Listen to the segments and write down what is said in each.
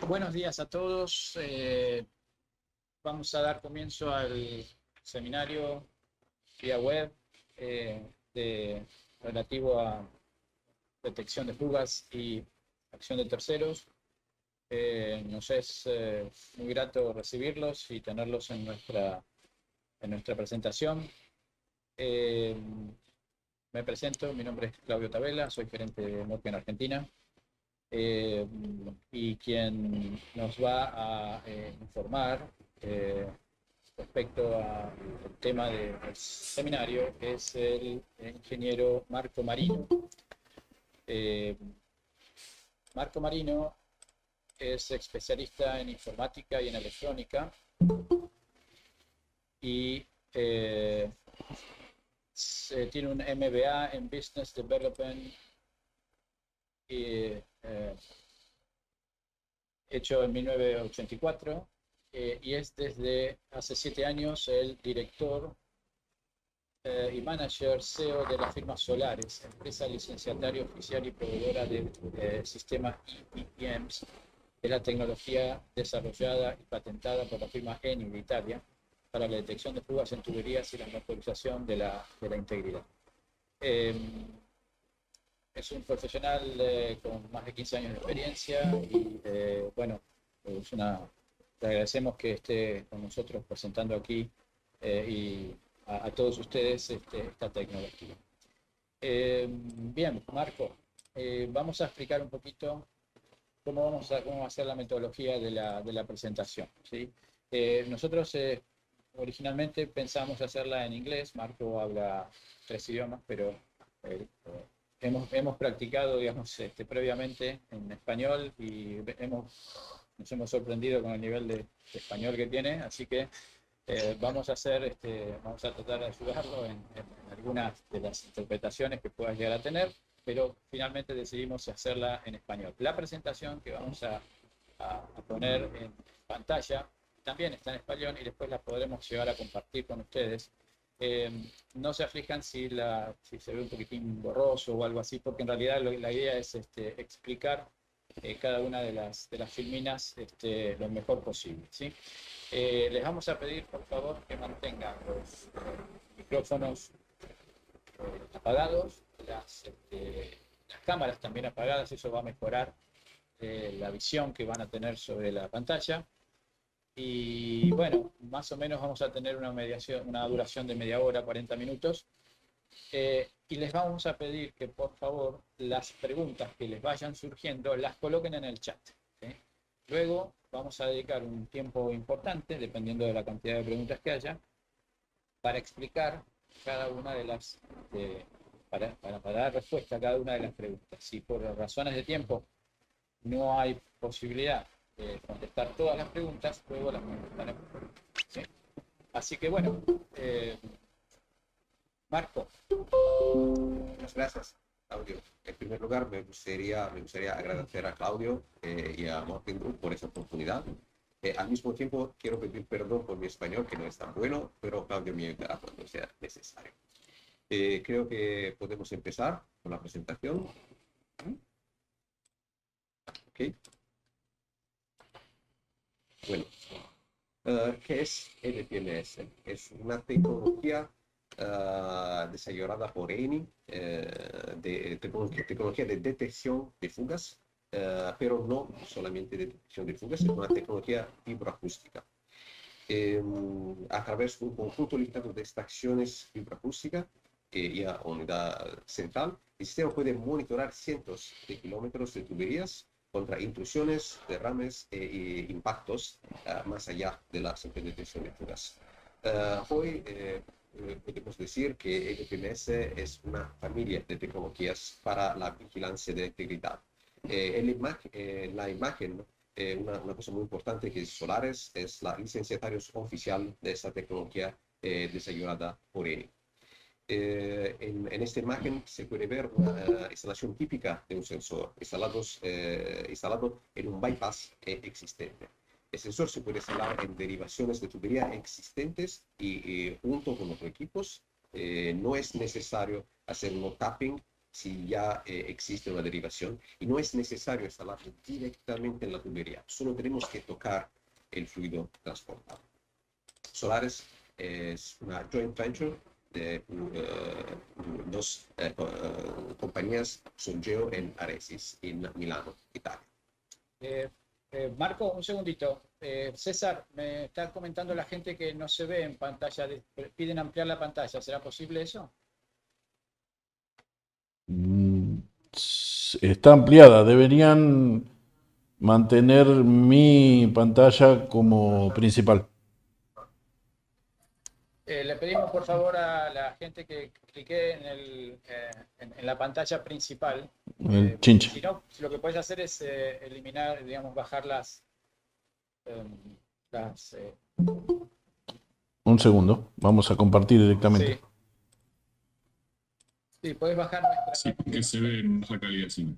Buenos días a todos. Vamos a dar comienzo al seminario vía web relativo a detección de fugas y acción de terceros. Nos es muy grato recibirlos y tenerlos en nuestra presentación. Me presento, mi nombre es Claudio Tabela, soy gerente de Nokia en Argentina. Y quien nos va a informar respecto al tema del seminario es el ingeniero Marco Marino. Eh, Marco Marino es especialista en informática y en electrónica y tiene un MBA en Business Development y, hecho en 1984, y es desde hace 7 años el director y manager CEO de la firma Solaris, empresa licenciataria oficial y proveedora de sistemas EPMs, de la tecnología desarrollada y patentada por la firma Eni de Italia para la detección de fugas en tuberías y la monitorización de la integridad. Es un profesional con más de 15 años de experiencia y bueno, le agradecemos que esté con nosotros presentando aquí y a todos ustedes esta tecnología. Bien, Marco, vamos a explicar un poquito cómo va a ser la metodología de la presentación, ¿sí? Nosotros originalmente pensamos hacerla en inglés. Marco habla 3 idiomas, pero hemos practicado, digamos, previamente en español y nos hemos sorprendido con el nivel de español que tiene, así que vamos a tratar de ayudarlo en algunas de las interpretaciones que pueda llegar a tener, pero finalmente decidimos hacerla en español. La presentación que vamos a poner en pantalla también está en español y después la podremos llegar a compartir con ustedes. No se aflijan si se ve un poquitín borroso o algo así, porque en realidad la idea es explicar cada una de las filminas lo mejor posible, ¿sí? Les vamos a pedir, por favor, que mantengan los micrófonos apagados, las cámaras también apagadas. Eso va a mejorar la visión que van a tener sobre la pantalla. Y bueno, más o menos vamos a tener una duración de media hora, 40 minutos. Y les vamos a pedir que por favor las preguntas que les vayan surgiendo las coloquen en el chat, ¿sí? Luego vamos a dedicar un tiempo importante, dependiendo de la cantidad de preguntas que haya, para explicar cada una de las, para dar respuesta a cada una de las preguntas. Si por razones de tiempo no hay posibilidad de contestar todas las preguntas, luego las contestaremos, ¿sí? Así que bueno, Marco. Muchas gracias, Claudio. En primer lugar, me gustaría agradecer a Claudio y a Martin Group por esta oportunidad. Al mismo tiempo, quiero pedir perdón por mi español, que no es tan bueno, pero Claudio me ayudará cuando sea necesario. Creo que podemos empezar con la presentación. ¿Ok? Bueno, ¿qué es LPMS? Es una tecnología desarrollada por Eni, de tecnología de detección de fugas, pero no solamente de detección de fugas, es una tecnología vibroacústica. A través de un conjunto limitado de estaciones vibroacústicas y a unidad central, el sistema puede monitorar cientos de kilómetros de tuberías contra intrusiones, derrames e impactos más allá de la simple detección de fugas. Hoy podemos decir que el EPMS es una familia de tecnologías para la vigilancia de integridad. La imagen, ¿no? Una cosa muy importante que es Solaris es la licenciataria oficial de esta tecnología desarrollada por Eni. En esta imagen se puede ver una instalación típica de un sensor instalado en un bypass existente. El sensor se puede instalar en derivaciones de tubería existentes y junto con otros equipos no es necesario hacer un tapping si ya existe una derivación, y no es necesario instalarlo directamente en la tubería, solo tenemos que tocar el fluido transportado. Solaris es una joint venture de dos compañías, Songeo en Aresis, en Milano, Italia. Marco, un segundito. César, me está comentando la gente que no se ve en pantalla. Piden ampliar la pantalla. ¿Será posible eso? Mm, Está ampliada. Deberían mantener mi pantalla como principal. Le pedimos por favor a la gente que clique en la pantalla principal. El chinche. Si no, lo que puedes hacer es eliminar, digamos, bajar eh, las Un segundo. Vamos a compartir directamente. sí. Sí, puedes bajar nuestra. Sí, que se ve en baja calidad, sí.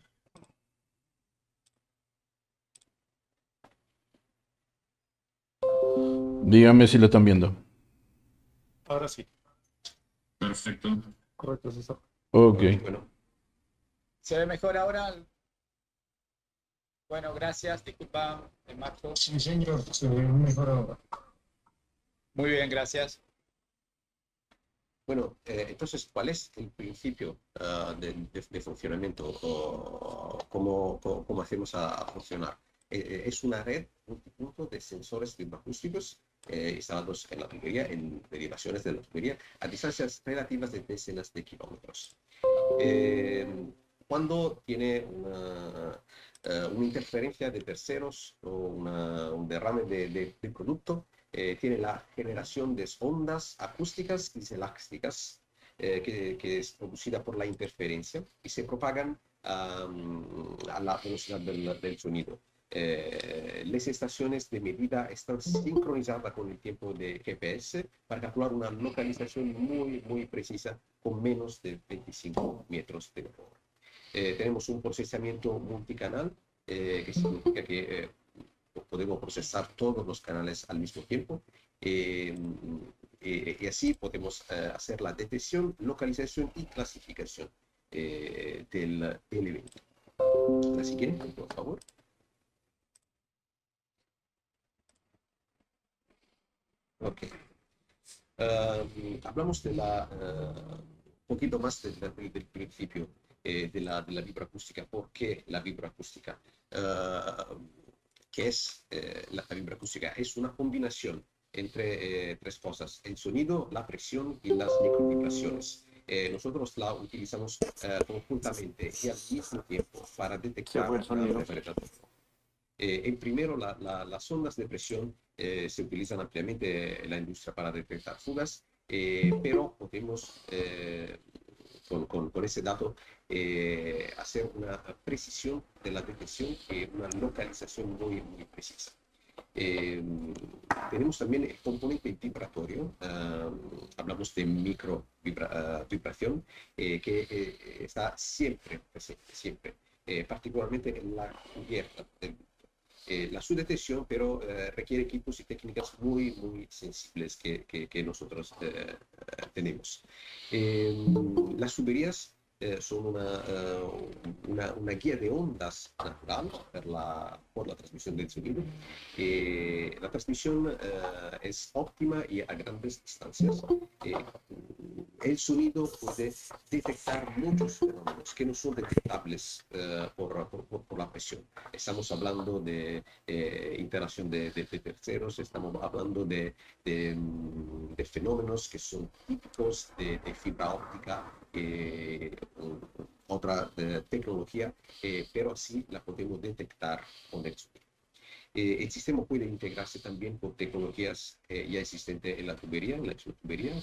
Díganme si lo están viendo. Ahora sí. Perfecto. Correcto, César. Ok. Bueno, ¿Se ve mejor ahora? Bueno, gracias. Disculpa, Marco. Sí, señor, se ve mejor ahora. Muy bien, gracias. bueno, entonces, ¿cuál es el principio de funcionamiento? O ¿cómo hacemos a funcionar? Es una red multipunto de sensores vibroacústicos instalados en la tubería, en derivaciones de la tubería, a distancias relativas de decenas de kilómetros. Cuando tiene una interferencia de terceros o un derrame de producto, tiene la generación de ondas acústicas y elásticas que es producida por la interferencia y se propagan a la velocidad del sonido. Las estaciones de medida están sincronizadas con el tiempo de GPS para calcular una localización muy precisa con menos de 25 metros de error. Tenemos un procesamiento multicanal, que significa que podemos procesar todos los canales al mismo tiempo y así podemos hacer la detección, localización y clasificación del evento. La siguiente, por favor. Ok. Hablamos de un poquito más del principio de la vibroacústica. ¿Por qué la vibroacústica? ¿Qué es la vibroacústica? Es una combinación entre tres cosas: el sonido, la presión y las microvibraciones. Nosotros la utilizamos conjuntamente y al mismo tiempo para detectar una predador. En primero, las ondas de presión se utilizan ampliamente en la industria para detectar fugas, pero podemos, con ese dato, hacer una precisión de la detección y una localización muy precisa. Tenemos también el componente vibratorio, hablamos de vibración, que está siempre presente, siempre, particularmente en la cubierta del la subdetección, pero requiere equipos y técnicas muy sensibles que nosotros tenemos. Las tuberías son una guía de ondas natural por la transmisión del sonido. La transmisión es óptima y a grandes distancias. El sonido puede detectar muchos fenómenos que no son detectables por la presión. Estamos hablando de interacción de terceros, estamos hablando de fenómenos que son típicos de fibra óptica, otra tecnología, pero así la podemos detectar con el sonido. El sistema puede integrarse también con tecnologías ya existentes en la tubería,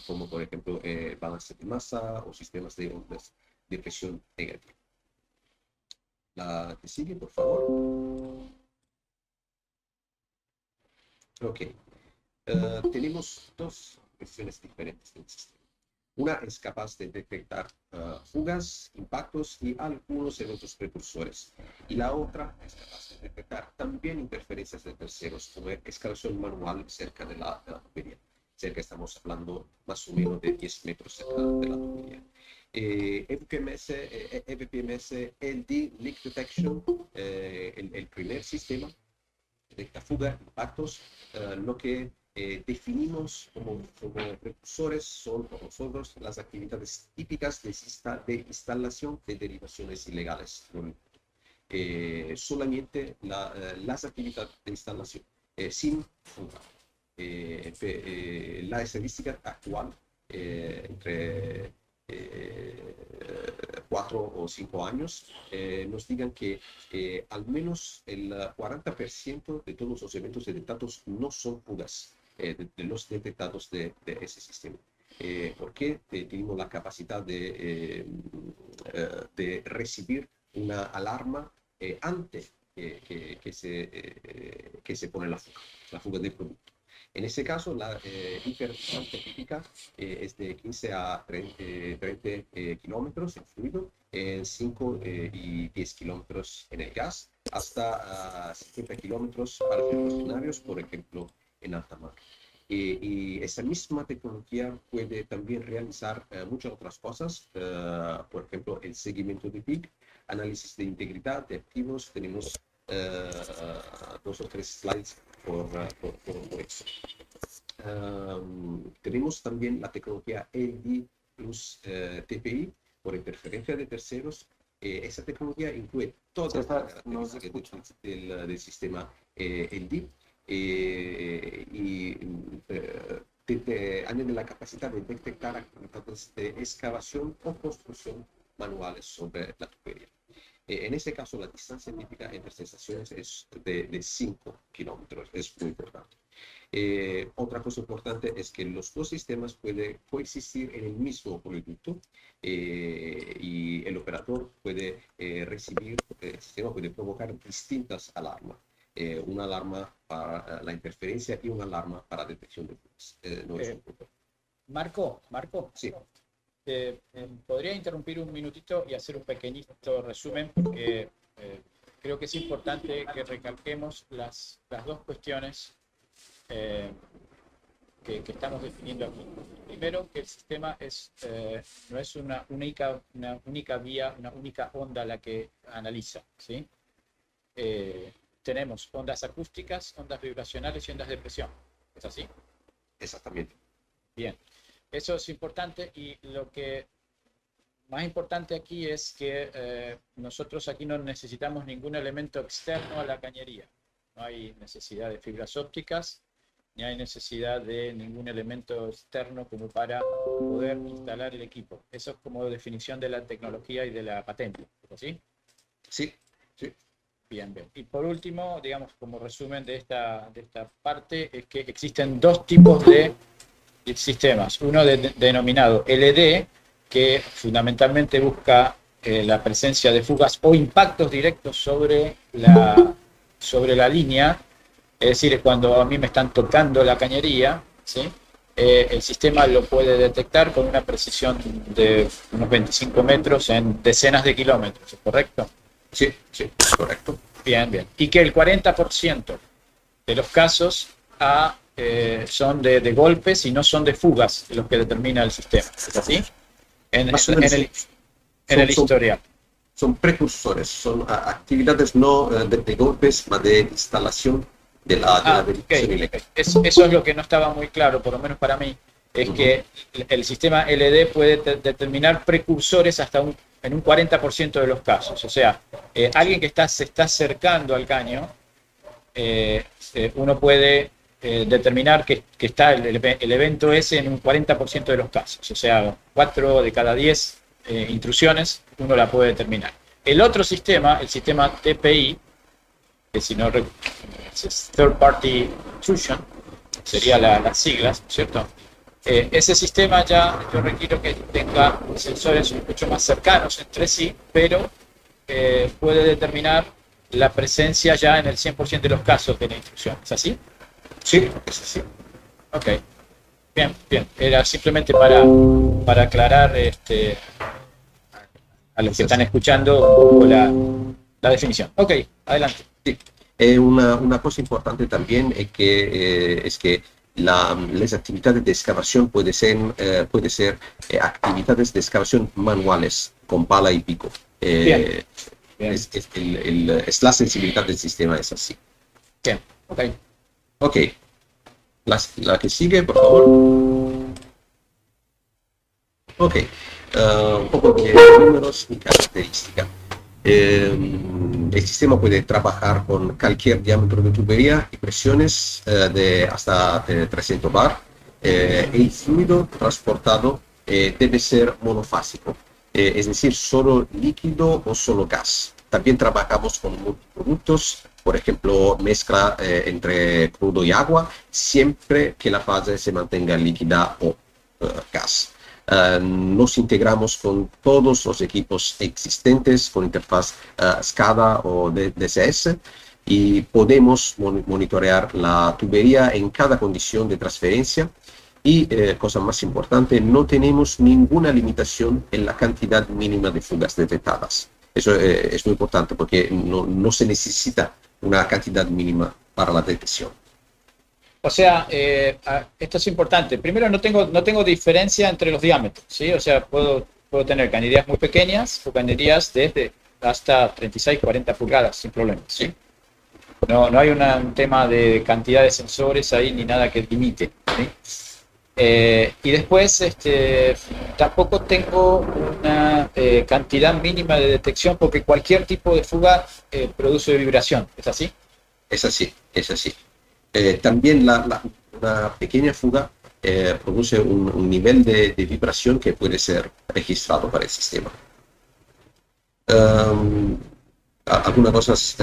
como por ejemplo balance de masa o sistemas de ondas de presión negativa. La que sigue, por favor. Ok. Tenemos dos versiones diferentes del sistema. Una es capaz de detectar fugas, impactos y algunos eventos precursores. Y la otra es capaz de detectar también interferencias de terceros, como escalación manual cerca de la tubería. Cerca estamos hablando más o menos de 10 metros cerca de la tubería. EVPMS LD, Leak Detection, el primer sistema detecta fuga, impactos, lo que definimos como precursores son para nosotros las actividades típicas de instalación de derivaciones ilegales. Solamente las actividades de instalación sin fuga. La estadística actual entre 4 o 5 años nos digan que al menos el 40% de todos los eventos detectados no son fugas de los detectados de ese sistema. Porque tenemos la capacidad de recibir una alarma antes que se pone la fuga del producto. En ese caso, la hiperdistancia típica es de 15 a 30 kilómetros en fluido, 5 y 10 kilómetros en el gas, hasta 50 kilómetros para ciertos escenarios, por ejemplo, en alta mar. Y esa misma tecnología puede también realizar muchas otras cosas, por ejemplo, el seguimiento de PIC, análisis de integridad de activos. Tenemos 2 o 3 slides por eso. Tenemos también la tecnología LD plus TPI por interferencia de terceros. Esa tecnología incluye todas las características del sistema LD y añade la capacidad de detectar actividades de excavación o construcción manuales sobre la tubería. En este caso, la distancia típica entre estaciones es de 5 kilómetros, es muy importante. Otra cosa importante es que los dos sistemas pueden coexistir en el mismo oleoducto y el operador puede recibir, el sistema puede provocar distintas alarmas. Una alarma para la interferencia y una alarma para detección de fugas. No es un problema. Marco, Sí. ¿Podría interrumpir un minutito y hacer un pequeñito resumen? Porque creo que es importante que recalquemos las dos cuestiones que estamos definiendo aquí. Primero, que el sistema no es una única vía, una única onda la que analiza, ¿sí? Tenemos ondas acústicas, ondas vibracionales y ondas de presión. ¿Es así? Exactamente. Bien. Eso es importante, y lo que más importante aquí es que nosotros aquí no necesitamos ningún elemento externo a la cañería. No hay necesidad de fibras ópticas, ni hay necesidad de ningún elemento externo como para poder instalar el equipo. Eso es como definición de la tecnología y de la patente, ¿sí? Sí, sí. Bien, bien. Y por último, digamos, como resumen de esta parte, es que existen dos tipos de sistemas. Uno denominado LD, que fundamentalmente busca la presencia de fugas o impactos directos sobre la línea, es decir, cuando a mí me están tocando la cañería, ¿sí? El sistema lo puede detectar con una precisión de unos 25 metros en decenas de kilómetros, ¿es correcto? Sí, correcto. Bien, bien. Y que el 40% de los casos son de golpes y no son de fugas los que determina el sistema. ¿Es así? En el historial. Son precursores, son actividades no de golpes, sino de instalación de la derivación ilegal. Eso es lo que no estaba muy claro, por lo menos para mí, es que el sistema LD puede determinar precursores en un 40% de los casos. O sea, alguien que se está acercando al caño, uno puede determinar que está el evento ese en un 40% de los casos. O sea, 4 de cada 10 intrusiones uno la puede determinar. El otro sistema, el sistema TPI, que si no es Third Party Intrusion, sería las siglas, ¿cierto? Ese sistema ya yo requiero que tenga sensores mucho más cercanos entre sí, pero puede determinar la presencia ya en el 100% de los casos de la intrusión. ¿Es así? Sí, es así. Ok. Bien, bien. Era simplemente para aclarar a los que están escuchando un poco la definición. Ok, adelante. Sí. Una cosa importante también es que las actividades de excavación pueden ser actividades de excavación manuales con pala y pico. Bien. Bien. Es la sensibilidad del sistema es así. Bien. Ok. Ok. La que sigue, por favor. Ok. Un poco de números y características. El sistema puede trabajar con cualquier diámetro de tubería y presiones de hasta 300 bar. El fluido transportado debe ser monofásico, es decir, solo líquido o solo gas. También trabajamos con multiproductos, por ejemplo, mezcla entre crudo y agua, siempre que la fase se mantenga líquida o gas. Nos integramos con todos los equipos existentes con interfaz SCADA o DCS y podemos monitorear la tubería en cada condición de transferencia y, cosa más importante, no tenemos ninguna limitación en la cantidad mínima de fugas detectadas. Eso es muy importante porque no se necesita una cantidad mínima para la detección. O sea, esto es importante. Primero, no tengo diferencia entre los diámetros, ¿sí? O sea, puedo tener cañerías muy pequeñas o cañerías desde hasta 36, 40 pulgadas, sin problemas, ¿sí? No hay un tema de cantidad de sensores ahí ni nada que limite, ¿sí? Y después, tampoco tengo una cantidad mínima de detección porque cualquier tipo de fuga produce vibración, ¿es así? Es así, es así. También una pequeña fuga produce un nivel de vibración que puede ser registrado para el sistema. Algunas cosas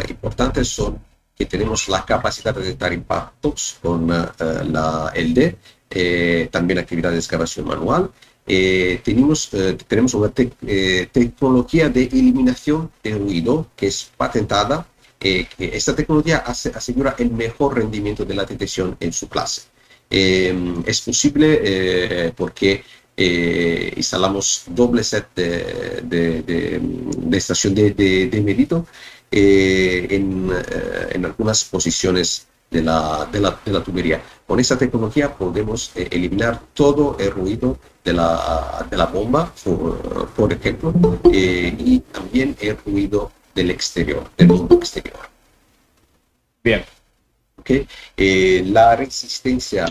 importantes son que tenemos la capacidad de detectar impactos con la LD, también actividad de excavación manual. Tenemos una tecnología de eliminación de ruido que es patentada. Que esta tecnología asegura el mejor rendimiento de la detección en su clase. Es posible porque instalamos doble set de estación de medito en algunas posiciones de la tubería. Con esta tecnología podemos eliminar todo el ruido de la bomba, por ejemplo, y también el ruido del exterior, del mundo exterior. Bien. Okay. La resistencia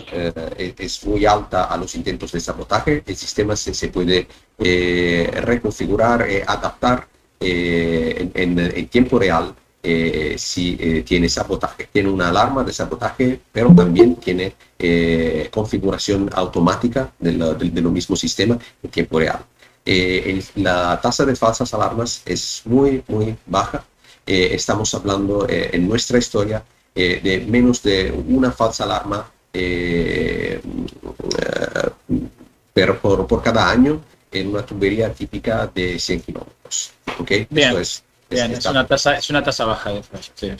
es muy alta a los intentos de sabotaje. El sistema se puede reconfigurar, adaptar en tiempo real si tiene sabotaje. Tiene una alarma de sabotaje, pero también tiene configuración automática de lo mismo sistema en tiempo real. La tasa de falsas alarmas es muy, muy baja. Estamos hablando en nuestra historia de menos de una falsa alarma por cada año en una tubería típica de 100 kilómetros. ¿Okay? Bien, Eso bien, es una tasa baja de fallo. Sí,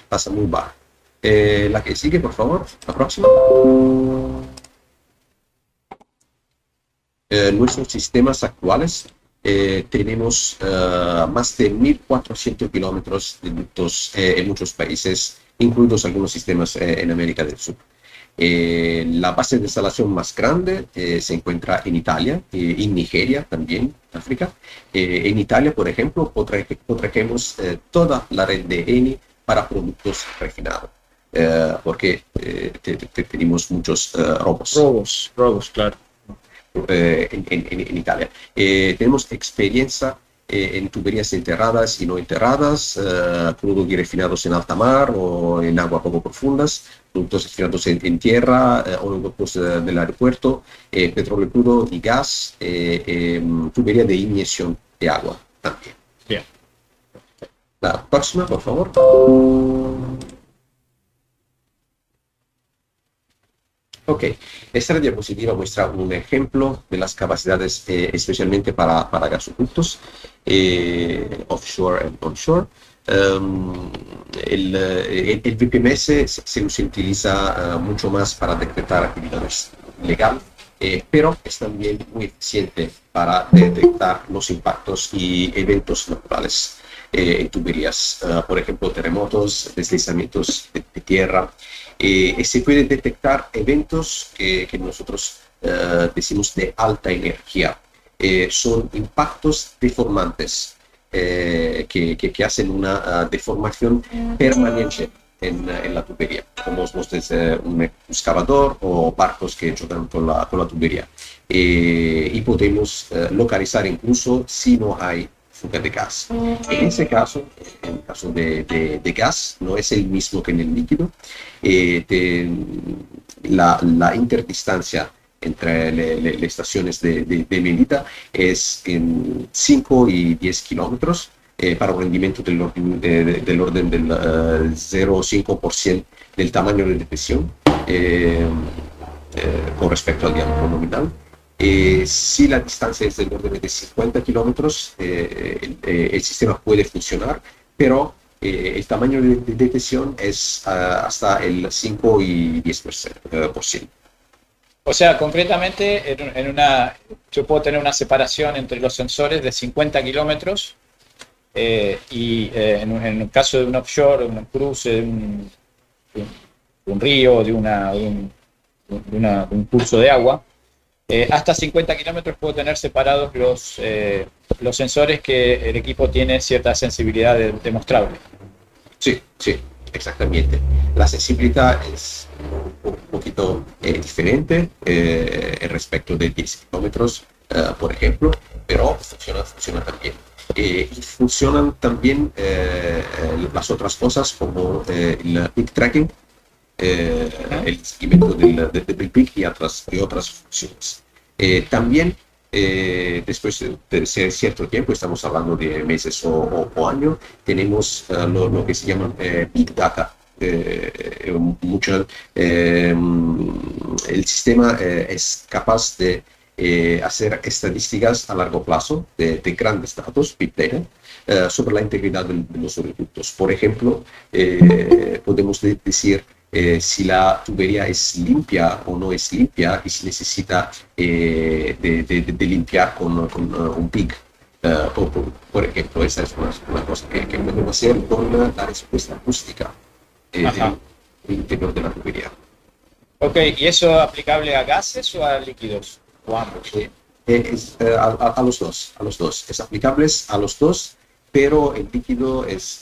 tasa muy baja. La que sigue, por favor, la próxima. Nuestros sistemas actuales tenemos más de 1.400 kilómetros de ductos en muchos países, incluidos algunos sistemas en América del Sur. La base de instalación más grande se encuentra en Italia, en Nigeria también, África. En Italia, por ejemplo, protegemos toda la red de Eni para productos refinados, porque tenemos muchos robos. Robos, claro. En Italia. Tenemos experiencia en tuberías enterradas y no enterradas, crudos y refinados en alta mar o en agua poco profundas, productos refinados en tierra, oleoductos del aeropuerto, petróleo crudo y gas, tubería de inyección de agua también. Bien. La próxima, por favor. Ok, esta diapositiva muestra un ejemplo de las capacidades especialmente para gasoductos offshore y onshore. El VPMS se utiliza mucho más para detectar actividades legales, pero es también muy eficiente para detectar los impactos y eventos naturales en tuberías, por ejemplo, terremotos, deslizamientos de tierra. y se puede detectar eventos que nosotros decimos de alta energía. Son impactos deformantes que hacen una deformación permanente en la tubería, como desde un excavador o barcos que chocan con la tubería. Y podemos localizar incluso si no hay fuga de gas. En ese caso, en el caso de gas, no es el mismo que en el líquido. La interdistancia entre las estaciones de medida es en 5 y 10 kilómetros para un rendimiento del orden del 0,5% del tamaño de detección con respecto al diámetro nominal. Si la distancia es del orden de 50 kilómetros, el sistema puede funcionar, pero el tamaño de detección es hasta el 5 y 10%. O sea, concretamente, yo puedo tener una separación entre los sensores de 50 kilómetros y en el caso de un offshore, un cruce de un río, de un curso de agua, hasta 50 kilómetros puedo tener separados los sensores que el equipo tiene cierta sensibilidad demostrable. Sí, sí, exactamente. La sensibilidad es un poquito diferente respecto de 10 kilómetros, por ejemplo, pero funciona también. Y funcionan también las otras cosas como el peak tracking, el seguimiento del peak y otras funciones. También, después de cierto tiempo, estamos hablando de meses o años, tenemos lo que se llama Big Data. El sistema es capaz de hacer estadísticas a largo plazo de grandes datos, Big Data, sobre la integridad de los oleoductos. Por ejemplo, podemos decir si la tubería es limpia o no es limpia y si necesita de limpiar con un PIG. Por ejemplo, esa es una cosa que podemos hacer con la respuesta acústica del interior de la tubería. Ok, ¿y eso es aplicable a gases o a líquidos? ¿O a ambos? A los dos. Es aplicable a los dos, pero el líquido es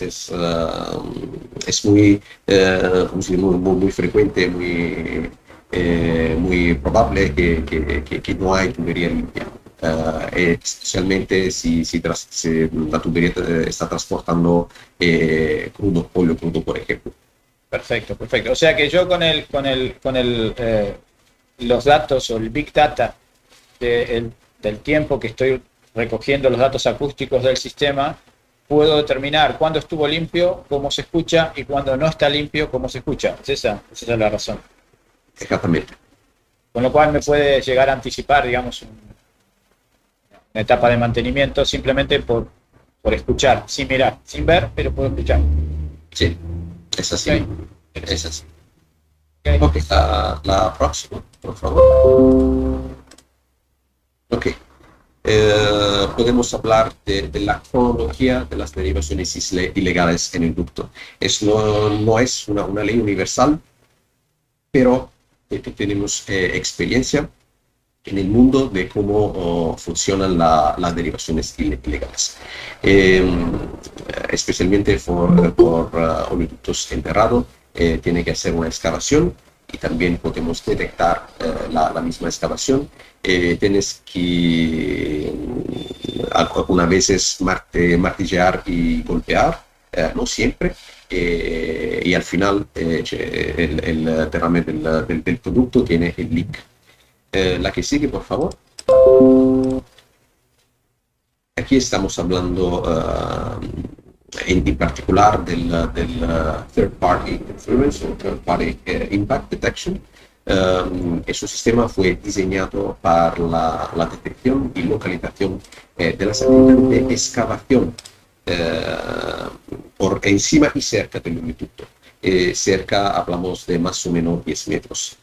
muy frecuente, muy probable que no hay tubería limpia. Especialmente si la tubería está transportando pollo crudo, por ejemplo. Perfecto. O sea que yo con los datos o el Big Data del tiempo que estoy recogiendo los datos acústicos del sistema, puedo determinar cuándo estuvo limpio, cómo se escucha, y cuándo no está limpio, cómo se escucha. Esa es la razón. Exactamente. Con lo cual me puede llegar a anticipar, digamos, una etapa de mantenimiento simplemente por escuchar, sin mirar, sin ver, pero puedo escuchar. Sí, es así. Okay. Es así. Okay. Ok, la próxima, por favor. Ok. Podemos hablar de la cronología de las derivaciones ilegales en el ducto. No es una ley universal, pero tenemos experiencia en el mundo de cómo funcionan las derivaciones ilegales. Especialmente por oleoductos enterrados, tiene que hacer una excavación y también podemos detectar la misma excavación. Tienes que algunas veces martillear y golpear, no siempre, y al final el derrame del producto tiene el leak. La que sigue, por favor. Aquí estamos hablando en particular del Third Party Influence o Third Party Impact Detection. Este sistema fue diseñado para la detección y localización de las actividades de excavación por encima y cerca del oleoducto. Cerca hablamos de más o menos 10 metros.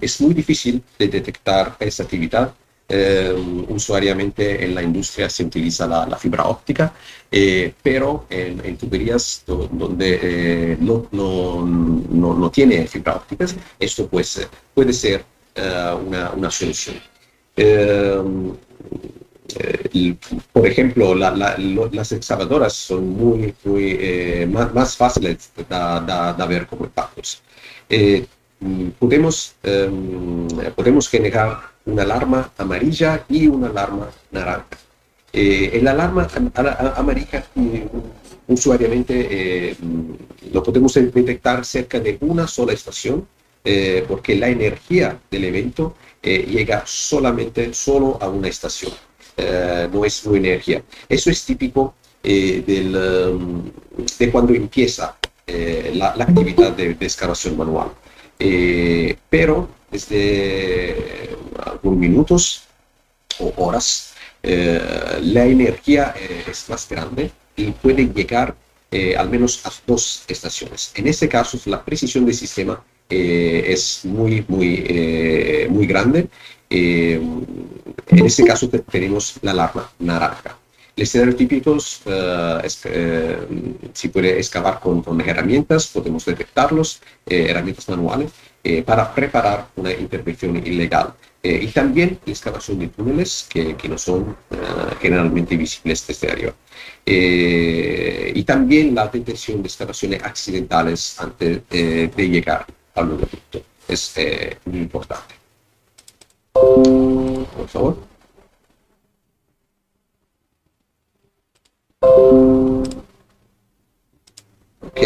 Es muy difícil de detectar esa actividad Usuariamente en la industria se utiliza la fibra óptica, pero en tuberías donde no tiene fibra óptica, esto pues, puede ser una solución. Eh, por ejemplo, las excavadoras son más fáciles de ver como impactos. Eh, podemos generar una alarma amarilla y una alarma naranja. El alarma amarilla usuariamente lo podemos detectar cerca de una sola estación, porque la energía del evento llega solo a una estación. No es una energía. Eso es típico de cuando empieza la actividad de excavación manual. Pero desde algunos minutos o horas, la energía es más grande y puede llegar al menos a 2 estaciones. En este caso, la precisión del sistema es muy grande. En este caso tenemos la alarma naranja. El escenario típico es que si puede excavar con herramientas, podemos detectarlos, herramientas manuales, para preparar una intervención ilegal. Y también la excavación de túneles que no son generalmente visibles desde arriba. Y también la detección de excavaciones accidentales antes de llegar al oleoducto. Es muy importante. Por favor. Ok,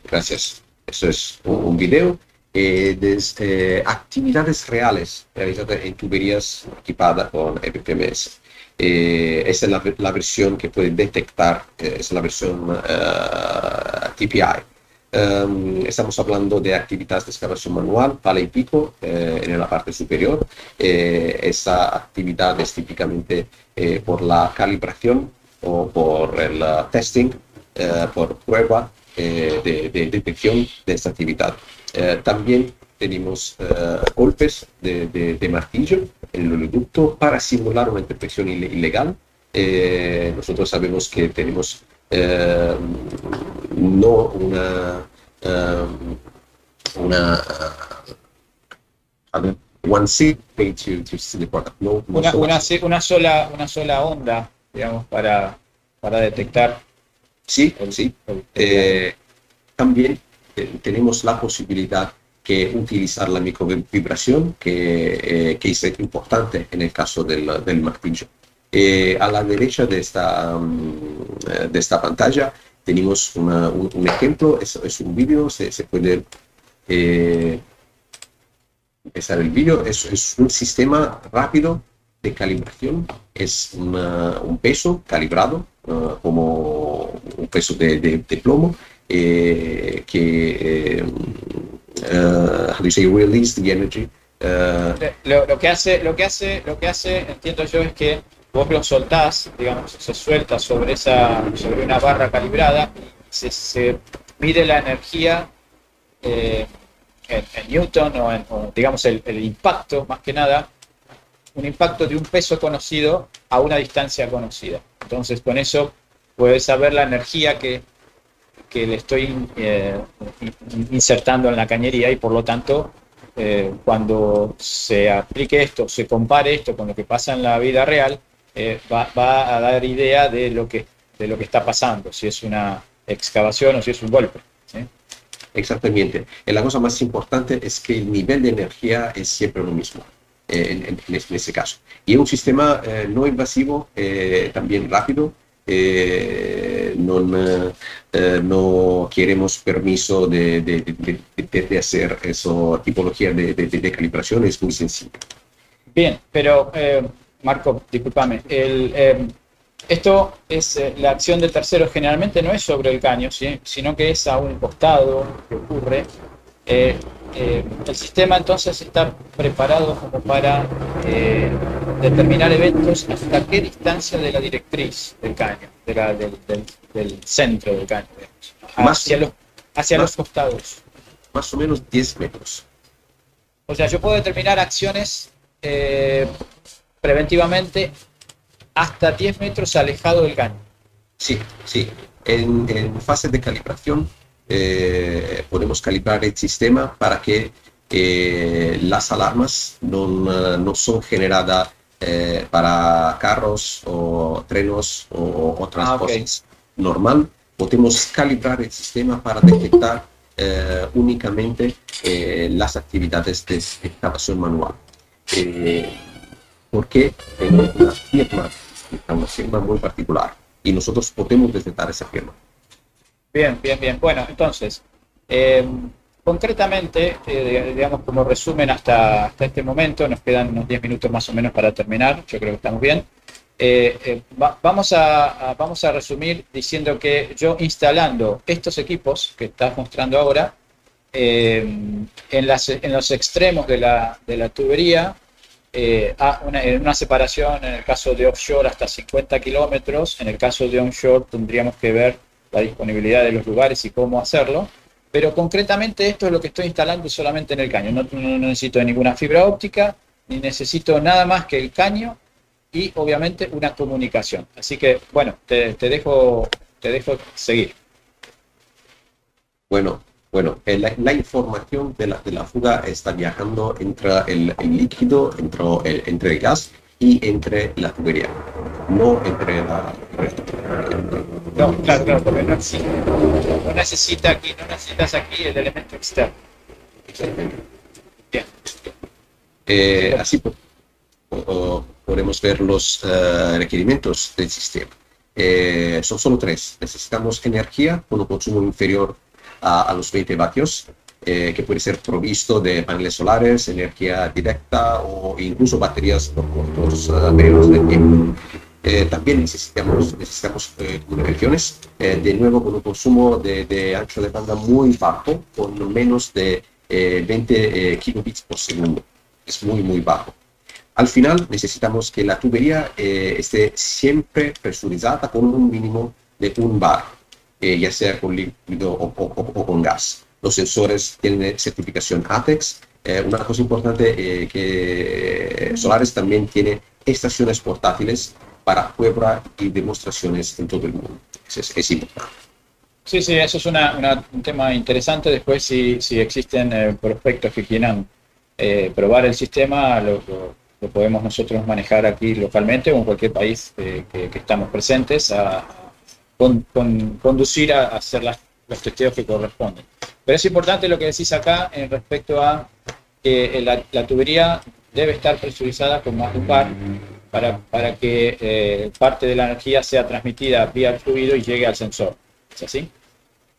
gracias. Eso es un video de actividades reales realizadas en tuberías equipadas con EPPMS. Esa es la versión que puede detectar, es la versión TPI. Estamos hablando de actividades de excavación manual, pala y pico, en la parte superior. Esa actividad es típicamente por la calibración o por el testing, por prueba de detección de esta actividad. También tenemos golpes de martillo en el oleoducto para simular una intervención ilegal. Nosotros sabemos que tenemos no one seat way to see the product. No Una sola onda, digamos, para detectar. Sí. También tenemos la posibilidad de utilizar la microvibración, que es importante en el caso del martillo. A la derecha de esta pantalla tenemos un ejemplo, es un vídeo, se puede empezar el vídeo. Es un sistema rápido de calibración, es un peso calibrado como un peso de plomo que how do you say, release the energy. Lo que hace, entiendo yo, es que vos lo soltás, digamos, se suelta sobre una barra calibrada, se mide la energía en Newton o digamos el impacto, más que nada, un impacto de un peso conocido a una distancia conocida. Entonces con eso puedes saber la energía que le estoy insertando en la cañería, y por lo tanto cuando se aplique esto, se compare esto con lo que pasa en la vida real, va a dar idea de lo que está pasando, si es una excavación o si es un golpe, ¿sí? Exactamente. La cosa más importante es que el nivel de energía es siempre lo mismo en este caso. Y un sistema no invasivo, también rápido. No queremos permiso de hacer esa tipología de calibración, es muy sencillo. Bien, pero Marco, discúlpame, esto es la acción de terceros, generalmente no es sobre el caño, ¿sí? Sino que es a un costado que ocurre. El sistema entonces está preparado como para determinar eventos hasta qué distancia de la directriz del caño, del centro del caño, hacia los costados. Más o menos 10 metros. O sea, yo puedo determinar acciones preventivamente hasta 10 metros alejado del caño. Sí, sí. En fase de calibración podemos calibrar el sistema para que las alarmas no son generadas para carros o trenes o otras cosas. Normal, podemos calibrar el sistema para detectar únicamente las actividades de excavación manual. Porque tenemos una firma muy particular y nosotros podemos detectar esa firma. Bien, bien, bien. Bueno, entonces, concretamente, digamos como resumen hasta este momento, nos quedan unos 10 minutos más o menos para terminar, yo creo que estamos bien. Vamos a resumir diciendo que yo instalando estos equipos que estás mostrando ahora, en los extremos de la tubería, en una separación en el caso de offshore hasta 50 kilómetros, en el caso de onshore tendríamos que ver la disponibilidad de los lugares y cómo hacerlo, pero concretamente esto es lo que estoy instalando solamente en el caño, no necesito de ninguna fibra óptica, ni necesito nada más que el caño y obviamente una comunicación. Así que bueno, te dejo seguir. Bueno, la información de la fuga está viajando entre el líquido, entre el gas y entre la tubería, no entre la... No, claro, porque no necesitas aquí el elemento externo. Bien. Así podemos ver los requerimientos del sistema. Son solo tres. Necesitamos energía con un consumo inferior a los 20 vatios, que puede ser provisto de paneles solares, energía directa o incluso baterías por cortos periodos de tiempo. También necesitamos comunicaciones, de nuevo con un consumo de ancho de banda muy bajo, con menos de 20 kilobits por segundo. Es muy bajo. Al final necesitamos que la tubería esté siempre presurizada con un mínimo de 1 bar, ya sea con líquido o con gas. Los sensores tienen certificación ATEX. Una cosa importante que Solaris también tiene estaciones portátiles para prueba y demostraciones en todo el mundo. Es importante. Sí, eso es un tema interesante. Después, si existen prospectos que quieran probar el sistema, lo podemos nosotros manejar aquí localmente o en cualquier país que estamos presentes, conducir a hacer los testeos que corresponden. Pero es importante lo que decís acá en respecto a que la tubería debe estar presurizada con más de un bar para que parte de la energía sea transmitida vía el fluido y llegue al sensor. ¿Es así?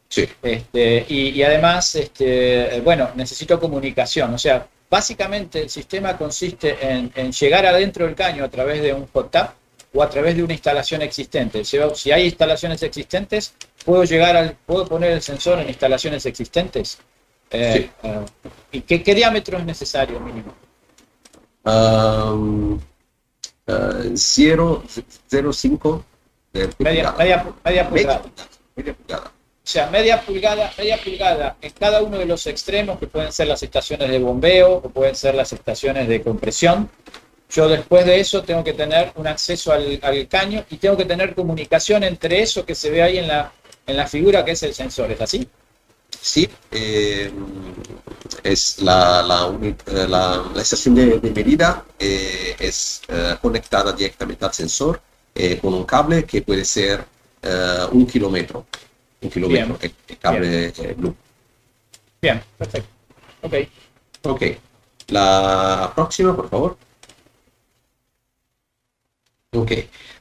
Sí. Y además, bueno, necesito comunicación. O sea, básicamente el sistema consiste en llegar adentro del caño a través de un hot tap o a través de una instalación existente. Si hay instalaciones existentes, ¿puedo poner el sensor en instalaciones existentes? Sí. ¿Y qué diámetro es necesario mínimo? 0,05 media pulgada. Media pulgada. O sea, media pulgada en cada uno de los extremos, que pueden ser las estaciones de bombeo o pueden ser las estaciones de compresión. Yo después de eso tengo que tener un acceso al caño y tengo que tener comunicación entre eso que se ve ahí en la figura, que es el sensor. ¿Es así? Sí, es la estación de medida es conectada directamente al sensor con un cable que puede ser 1 kilómetro. El cable blue. Bien, perfecto. Ok. La próxima, por favor. Ok.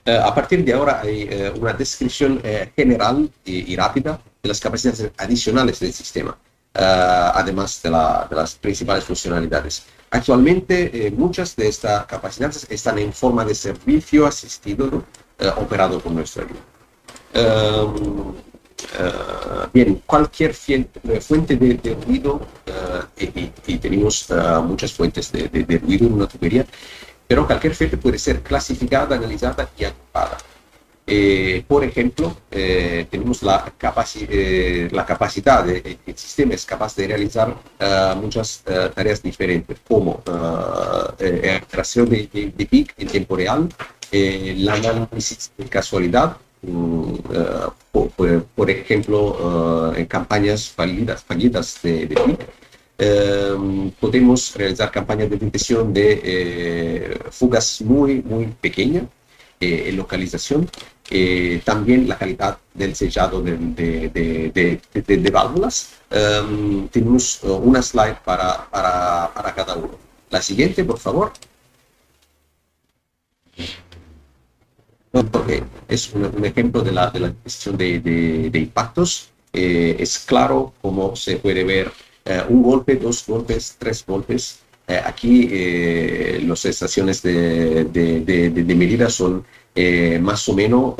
A partir de ahora hay una descripción general y rápida de las capacidades adicionales del sistema, además de las principales funcionalidades. Actualmente, muchas de estas capacidades están en forma de servicio asistido operado por nuestra ayuda. Bien, cualquier fuente de ruido, y tenemos muchas fuentes de ruido en una tubería, pero cualquier fuente puede ser clasificada, analizada y agrupada. Por ejemplo, tenemos la capacidad, el sistema es capaz de realizar muchas tareas diferentes, como extracción de PIC en tiempo real, el análisis de casualidad, por ejemplo, en campañas fallidas de PIC. Podemos realizar campañas de detección de fugas muy pequeñas en localización. También la calidad del sellado de válvulas. Tenemos una slide para cada uno. La siguiente, por favor. Okay. Es un ejemplo de la detección de impactos. Es claro cómo se puede ver un golpe, dos golpes, tres golpes. Aquí las estaciones de medida son más o menos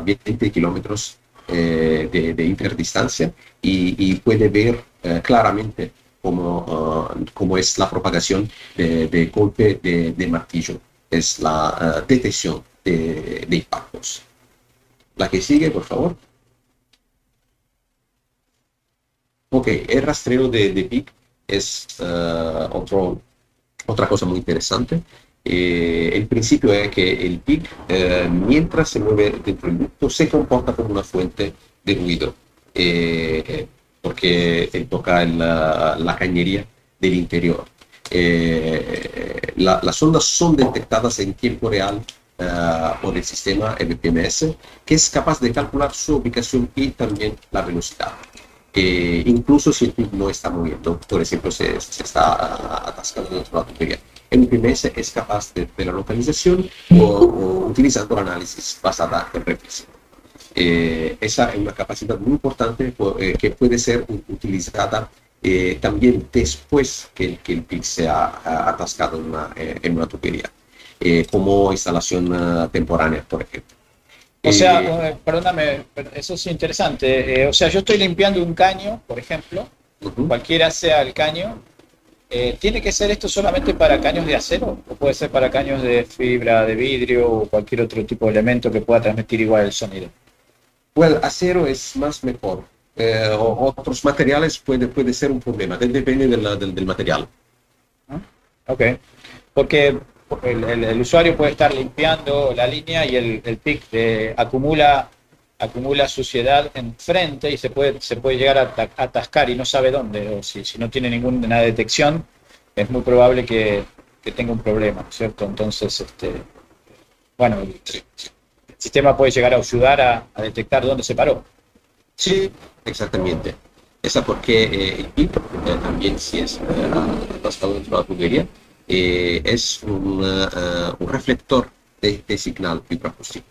20 kilómetros de interdistancia y puede ver claramente cómo es la propagación de golpe de martillo. Es la detección de impactos. La que sigue, por favor. Ok, el rastreo de PIC es otra cosa muy interesante. El principio es que el PIC, mientras se mueve dentro del ducto, se comporta como una fuente de ruido, porque él toca la cañería del interior. Las ondas son detectadas en tiempo real por el sistema BPMS, que es capaz de calcular su ubicación y también la velocidad. Incluso si el PIC no está moviendo, por ejemplo, se está atascando dentro de la tubería. El BPMS es capaz de la localización o utilizando el análisis basada en reflexión. Esa es una capacidad muy importante que puede ser utilizada también después que el PIC se ha atascado en una tubería, como instalación temporánea, por ejemplo. O sea, perdóname, eso es interesante. O sea, yo estoy limpiando un caño, por ejemplo, cualquiera sea el caño. ¿Tiene que ser esto solamente para caños de acero? ¿O puede ser para caños de fibra, de vidrio o cualquier otro tipo de elemento que pueda transmitir igual el sonido? Well, acero es más mejor. Otros materiales puede ser un problema, depende del material. Ok, porque el usuario puede estar limpiando la línea y el PIC acumula suciedad enfrente y se puede llegar a atascar y no sabe dónde, o si no tiene ninguna detección, es muy probable que tenga un problema, ¿cierto? Entonces, bueno, el sistema puede llegar a ayudar a detectar dónde se paró. Sí, exactamente. Esa porque el PIC también si es atascado dentro de la tubería, es un reflector de señal vibroacústico.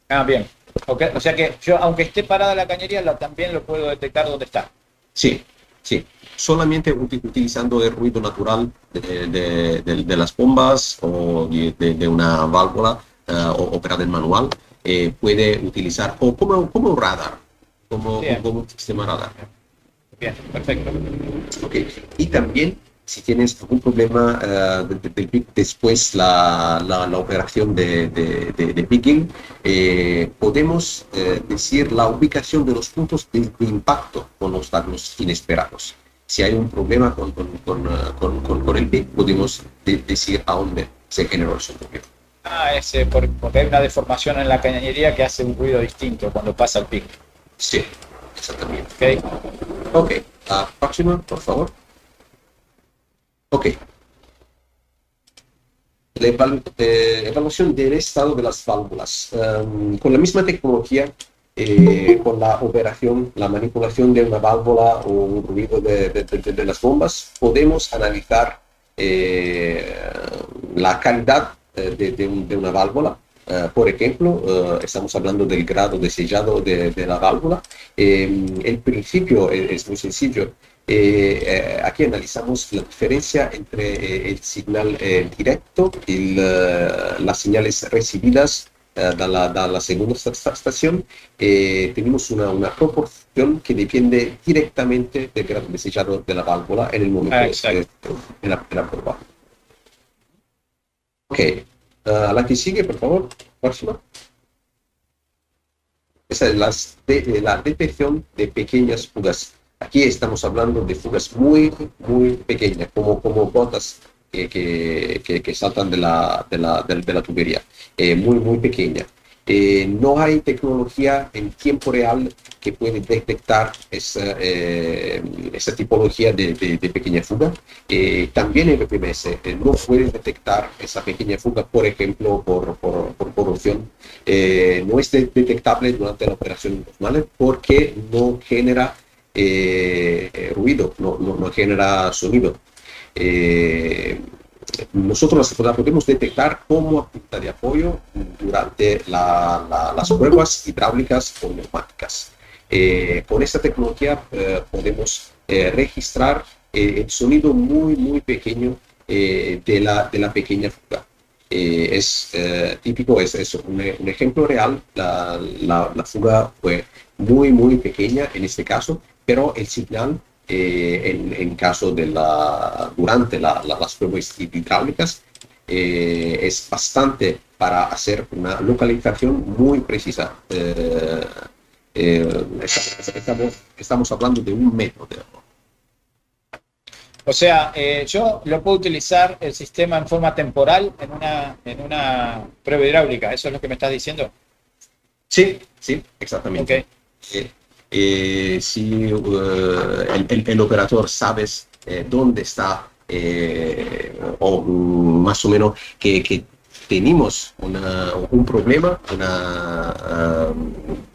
Ah, bien. Okay. O sea que yo, aunque esté parada la cañería, también lo puedo detectar dónde está. Sí, sí. Solamente utilizando el ruido natural de las bombas o de una válvula operada en manual, puede utilizar como un radar, como un sistema radar. Bien, perfecto. Okay. Y también, si tienes algún problema del PIC después la operación de picking, podemos decir la ubicación de los puntos de impacto con los daños inesperados. Si hay un problema con el PIC, podemos decir a dónde se generó ese problema. Ah, porque hay una deformación en la cañería que hace un ruido distinto cuando pasa el PIC. Sí, exactamente. Okay. Ok, próxima, por favor. Ok. La evaluación del estado de las válvulas. Con la misma tecnología, con la operación, la manipulación de una válvula o un ruido de las bombas, podemos analizar la calidad de una válvula. Por ejemplo, estamos hablando del grado de sellado de la válvula. El principio es muy sencillo. Aquí analizamos la diferencia entre el señal directo y las señales recibidas de la segunda estación. Tenemos una proporción que depende directamente del grado de sellado de la válvula en el momento de la prueba. Ok, la que sigue, por favor, próxima. Esa es la detección de pequeñas fugas. Aquí estamos hablando de fugas muy, muy pequeñas, como gotas que saltan de la tubería, muy, muy pequeña. No hay tecnología en tiempo real que puede detectar esa tipología de pequeña fuga. También el BPMS no puede detectar esa pequeña fuga, por ejemplo, por corrosión. No es detectable durante la operación normal porque no genera ruido, no genera sonido. Nosotros la podemos detectar como punta de apoyo durante las pruebas hidráulicas o neumáticas. Con esta tecnología podemos registrar el sonido muy, muy pequeño de la pequeña fuga. Es típico, es un ejemplo real. La fuga fue muy, muy pequeña en este caso, pero el signal en caso durante las pruebas hidráulicas es bastante para hacer una localización muy precisa. Estamos hablando de 1 metro de error. O sea, yo lo puedo utilizar el sistema en forma temporal en una prueba hidráulica. ¿Eso es lo que me estás diciendo? Sí, sí, exactamente. Ok. Si el operador sabe dónde está o más o menos que tenemos un problema,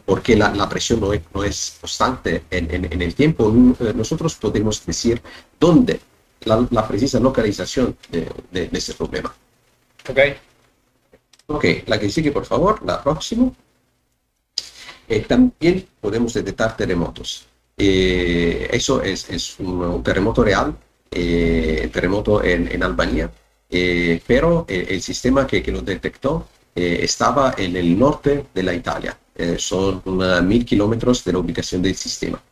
porque la presión no es constante en el tiempo, nosotros podemos decir dónde la precisa localización de ese problema. Ok. Ok, la que sigue, por favor, la próxima. También podemos detectar terremotos. Eso es un terremoto real, terremoto en Albania, pero el sistema que lo detectó estaba en el norte de la Italia. Son 1000 kilómetros de la ubicación del sistema.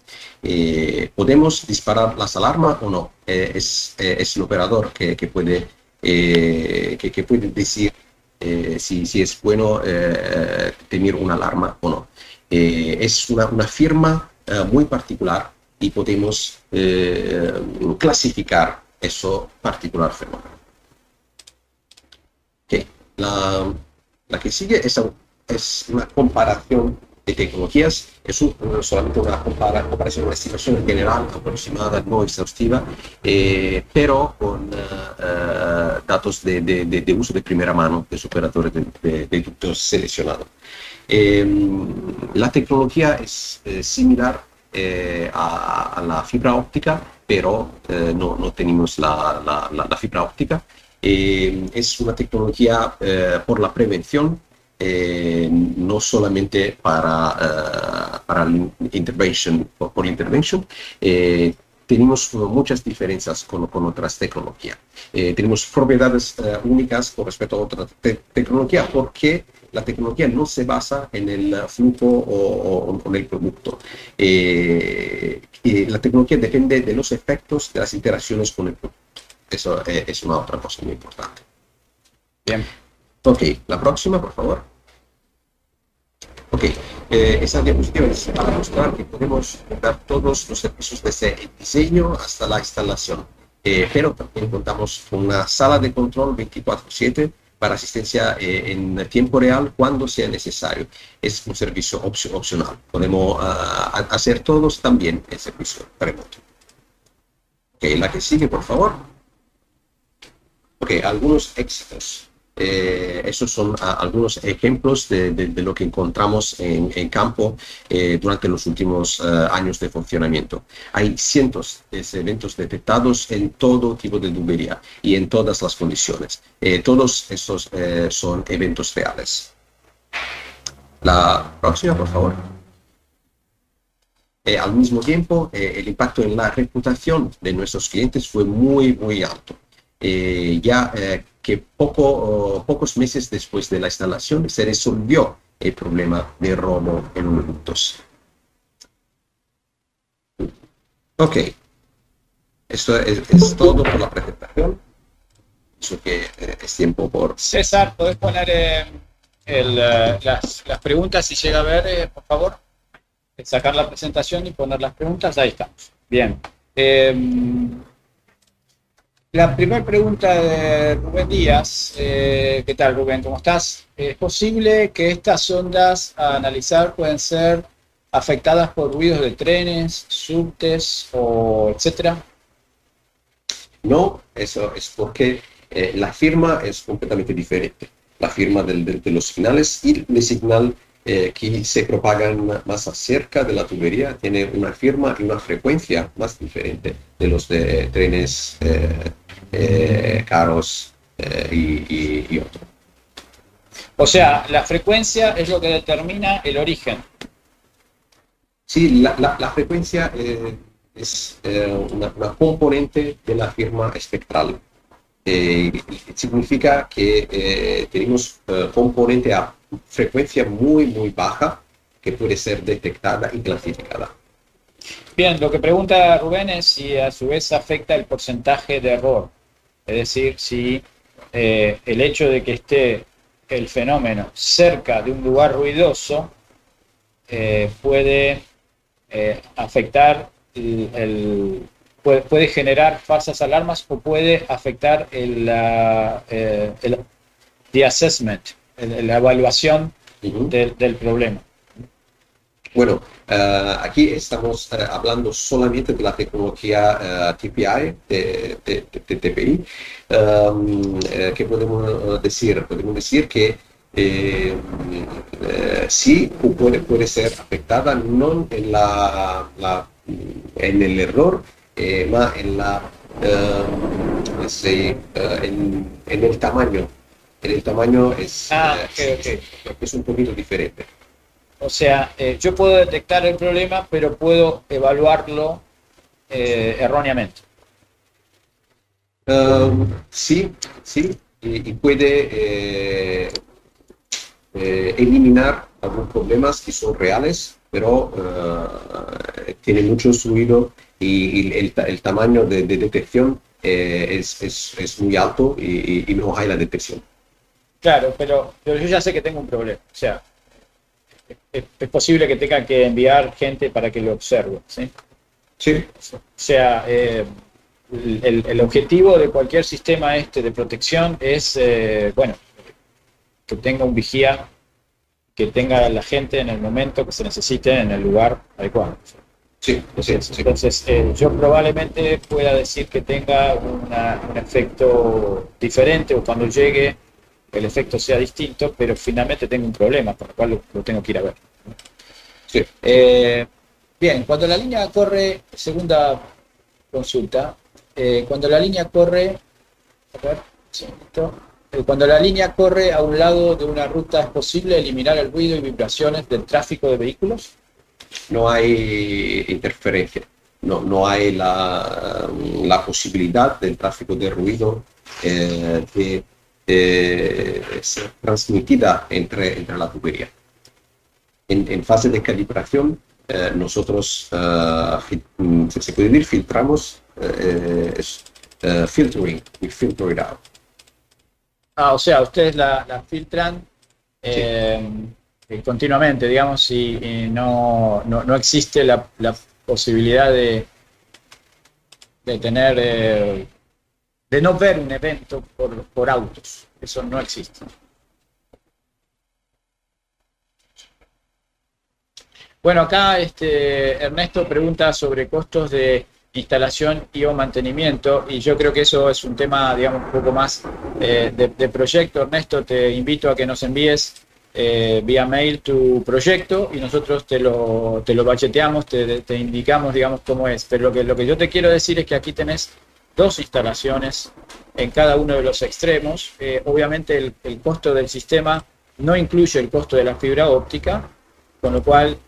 ¿Podemos disparar las alarmas o no? Es el operador que puede decir si es bueno tener una alarma o no. Es una firma muy particular y podemos clasificar eso particular fenómeno. Okay. La que sigue es una comparación de tecnologías, es solamente una comparación, una estimación general, aproximada, no exhaustiva, pero con datos de uso de primera mano de los operadores de ductos seleccionados. La tecnología es similar a la fibra óptica, pero no tenemos la fibra óptica. Es una tecnología por la prevención, no solamente para la intervention, por intervention. Tenemos muchas diferencias con otras tecnologías. Tenemos propiedades únicas con respecto a otra tecnología porque la tecnología no se basa en el flujo o en el producto. La tecnología depende de los efectos de las interacciones con el producto. Eso es una otra cosa muy importante. Bien. Ok, la próxima, por favor. Ok, esa diapositiva es para mostrar que podemos dar todos los servicios desde el diseño hasta la instalación, pero también contamos con una sala de control 24/7 para asistencia en tiempo real cuando sea necesario. Es un servicio opcional. Podemos hacer todos también el servicio remoto. Ok, la que sigue, por favor. Ok, algunos éxitos. Esos son algunos ejemplos de lo que encontramos en campo durante los últimos años de funcionamiento. Hay cientos de eventos detectados en todo tipo de tubería y en todas las condiciones. Todos estos son eventos reales. La próxima, por favor. Al mismo tiempo, el impacto en la reputación de nuestros clientes fue muy, muy alto. Que pocos meses después de la instalación se resolvió el problema de robo en los ductos. Ok, esto es todo por la presentación. Eso que es tiempo por... César, ¿podés poner las preguntas, si llega a ver, por favor, sacar la presentación y poner las preguntas. Ahí estamos. Bien. La primera pregunta de Rubén Díaz. ¿Qué tal, Rubén? ¿Cómo estás? ¿Es posible que estas ondas a analizar pueden ser afectadas por ruidos de trenes, subtes o etcétera? No, eso es porque la firma es completamente diferente. La firma de los signales y el señal que se propagan más cerca de la tubería tiene una firma y una frecuencia más diferente de los de trenes caros y otros. O sea, la frecuencia es lo que determina el origen. Sí, la frecuencia es una componente de la firma espectral. Significa que tenemos componente a frecuencia muy baja que puede ser detectada y clasificada. Bien, lo que pregunta Rubén es si a su vez afecta el porcentaje de error. Es decir, si el hecho de que esté el fenómeno cerca de un lugar ruidoso puede afectar puede generar falsas alarmas o puede afectar the assessment, la evaluación del problema. Bueno, aquí estamos hablando solamente de la tecnología TPI, de TPI, que podemos decir. Podemos decir que sí puede ser afectada, no en el error, más en el tamaño. En el tamaño es un poquito diferente. O sea, yo puedo detectar el problema, pero puedo evaluarlo erróneamente. Sí, y puede eliminar algunos problemas que son reales, pero tiene mucho ruido y el tamaño de detección es muy alto y no hay la detección. Claro, pero yo ya sé que tengo un problema. O sea, es posible que tenga que enviar gente para que lo observe, ¿sí? Sí. O sea, el objetivo de cualquier sistema de protección es, bueno, que tenga un vigía, que tenga la gente en el momento que se necesite en el lugar adecuado. Sí. Entonces yo probablemente pueda decir que tenga un efecto diferente, o cuando llegue el efecto sea distinto, pero finalmente tengo un problema, por lo cual lo tengo que ir a ver. Sí. Bien, cuando la línea corre, segunda consulta, cuando la línea corre, a ver, un segundito. Cuando la línea corre a un lado de una ruta, ¿es posible eliminar el ruido y vibraciones del tráfico de vehículos? No hay interferencia, no hay la posibilidad del tráfico de ruido de ser transmitida entre la tubería. En fase de calibración, nosotros, se puede decir, filtramos, filtering, we filter it out. O sea, ustedes la filtran continuamente, digamos, y no existe la posibilidad de tener, de no ver un evento por autos. Eso no existe. Bueno, acá Ernesto pregunta sobre costos de instalación y o mantenimiento, y yo creo que eso es un tema, digamos, un poco más de proyecto. Ernesto, te invito a que nos envíes vía mail tu proyecto y nosotros te lo bacheteamos, te indicamos, digamos, cómo es. Pero lo que yo te quiero decir es que aquí tenés dos instalaciones en cada uno de los extremos. Obviamente el costo del sistema no incluye el costo de la fibra óptica, con lo cual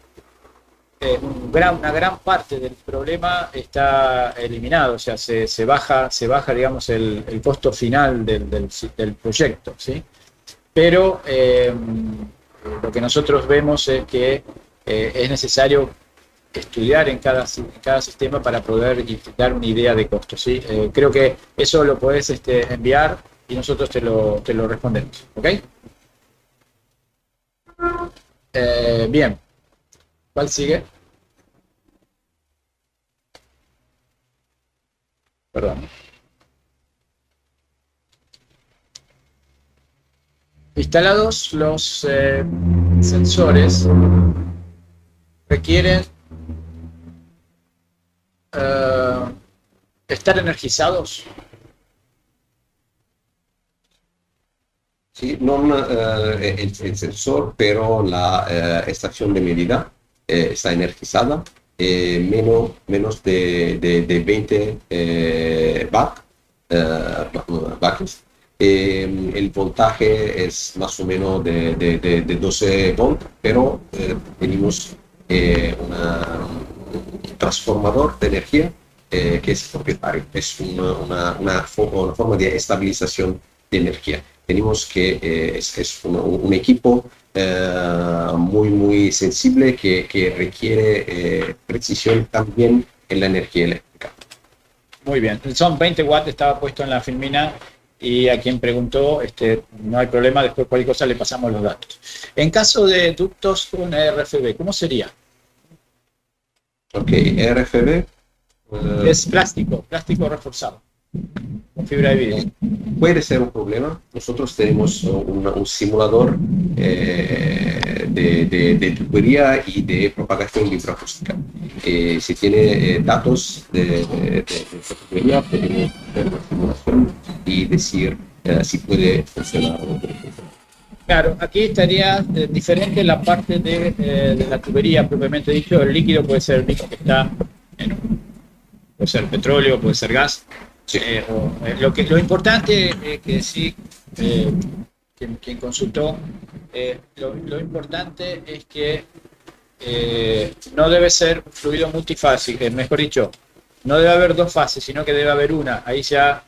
una gran parte del problema está eliminado. O sea, se baja, digamos, el costo final del proyecto, ¿sí? Pero lo que nosotros vemos es que es necesario estudiar en cada sistema para poder dar una idea de costos, ¿sí? Creo que eso lo podés enviar y nosotros te lo respondemos, ¿ok? Bien, ¿cuál sigue? Perdón. Instalados los sensores, requieren estar energizados. Sí, non el sensor, pero la estación de medida está energizada, menos de 20 vatios. El voltaje es más o menos de 12 volts, pero tenemos un transformador de energía que es propietario. Es una forma de estabilización de energía. Tenemos que es un equipo muy sensible que requiere precisión también en la energía eléctrica. Muy bien, son 20 watts, estaba puesto en la filmina y a quien preguntó, no hay problema, después cualquier cosa le pasamos los datos. En caso de ductos con RFB, ¿cómo sería? Ok, RFB Es plástico reforzado, con fibra de vidrio. puede ser un problema. Nosotros tenemos un simulador de tubería y de propagación vibroacústica. Si tiene datos de tubería, podemos hacer una simulación y decir si puede funcionar o no puede funcionar. Claro, aquí estaría diferente la parte de la tubería propiamente dicho. El líquido puede ser el mismo que está puede ser petróleo, puede ser gas. Sí. Lo importante es que sí, quien consultó, lo importante es que no debe ser un fluido multifásico, mejor dicho, no debe haber dos fases, sino que debe haber una. Ahí ya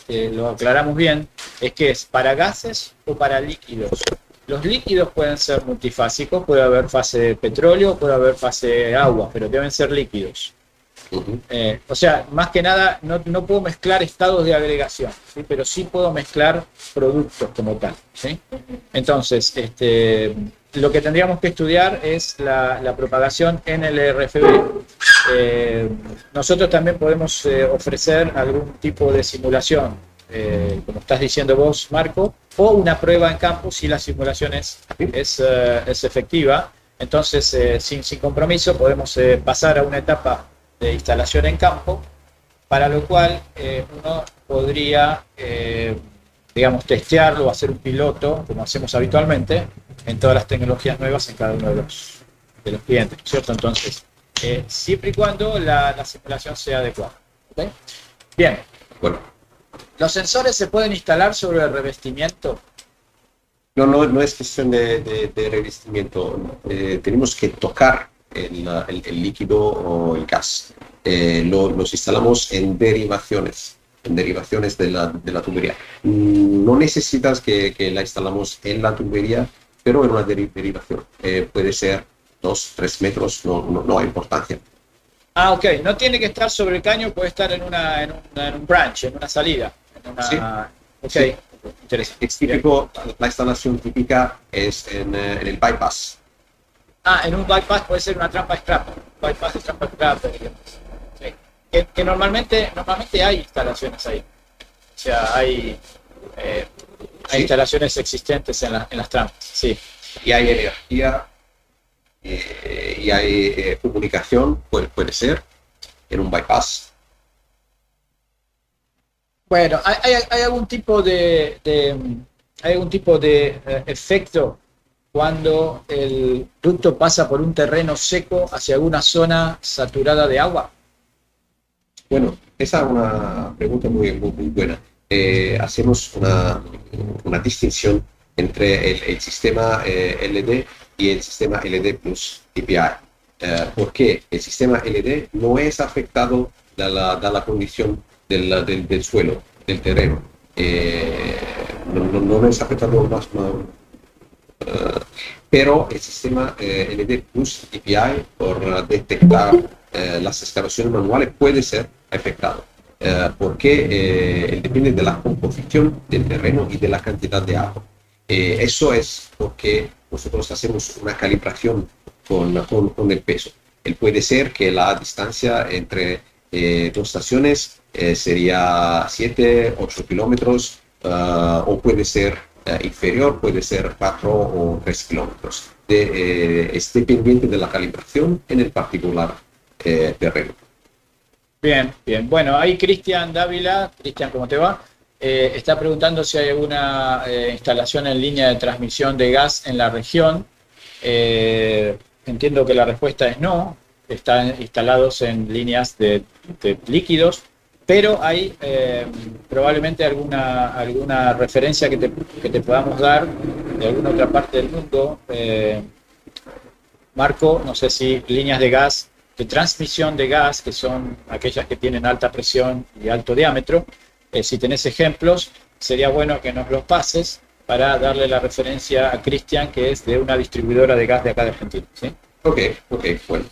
lo aclaramos bien, es que es para gases o para líquidos. Los líquidos pueden ser multifásicos, puede haber fase de petróleo, puede haber fase de agua, pero deben ser líquidos. O sea, más que nada, no puedo mezclar estados de agregación, ¿sí? Pero sí puedo mezclar productos como tal, ¿sí? Entonces, lo que tendríamos que estudiar es la propagación en el RFB. Nosotros también podemos ofrecer algún tipo de simulación, como estás diciendo vos, Marco, o una prueba en campo si la simulación es efectiva. Entonces, sin compromiso, podemos pasar a una etapa de instalación en campo, para lo cual uno podría, digamos, testearlo o hacer un piloto, como hacemos habitualmente, en todas las tecnologías nuevas en cada uno de los clientes, ¿cierto? Entonces, siempre y cuando la simulación sea adecuada. ¿Okay? Bien. Bueno. ¿Los sensores se pueden instalar sobre el revestimiento? No es cuestión de revestimiento. Tenemos que tocar el líquido o el gas. Los instalamos en derivaciones de la tubería. No necesitas que la instalamos en la tubería, pero en una derivación. Puede ser 2-3 metros, no hay importancia. Ah, ok. No tiene que estar sobre el caño, puede estar en un branch, en una salida. Sí. Ok. Sí. Interesante. Es típico, la instalación típica es en el bypass. En un bypass puede ser una trampa scrap. Bypass de trampa scrap. Sí. Que normalmente hay instalaciones ahí. O sea, hay Sí. instalaciones existentes en las trampas. Sí. Y hay energía y hay comunicación, puede ser, en un bypass. Bueno, ¿hay algún tipo de efecto cuando el ducto pasa por un terreno seco hacia alguna zona saturada de agua? Bueno, esa es una pregunta muy buena. Hacemos una distinción entre el sistema LD y el sistema LD plus DPI. Porque el sistema LD no es afectado de la condición del suelo, del terreno. No es afectado más. Pero el sistema LD plus DPI, por detectar las excavaciones manuales, puede ser afectado. Porque depende de la composición del terreno y de la cantidad de agua. Eso es porque nosotros hacemos una calibración con el peso. Puede ser que la distancia entre dos estaciones sería 7, 8 kilómetros, o puede ser inferior, puede ser 4 o 3 kilómetros. Es dependiente de la calibración en el particular terreno. Bien, bien. Bueno, ahí Cristian Dávila. Cristian, ¿cómo te va? Está preguntando si hay alguna instalación en línea de transmisión de gas en la región. Entiendo que la respuesta es no. Están instalados en líneas de líquidos, pero hay probablemente alguna referencia que te podamos dar de alguna otra parte del mundo. Marco, no sé si líneas de gas, de transmisión de gas, que son aquellas que tienen alta presión y alto diámetro. Si tenés ejemplos, sería bueno que nos los pases para darle la referencia a Cristian, que es de una distribuidora de gas de acá de Argentina, ¿sí? Ok, bueno.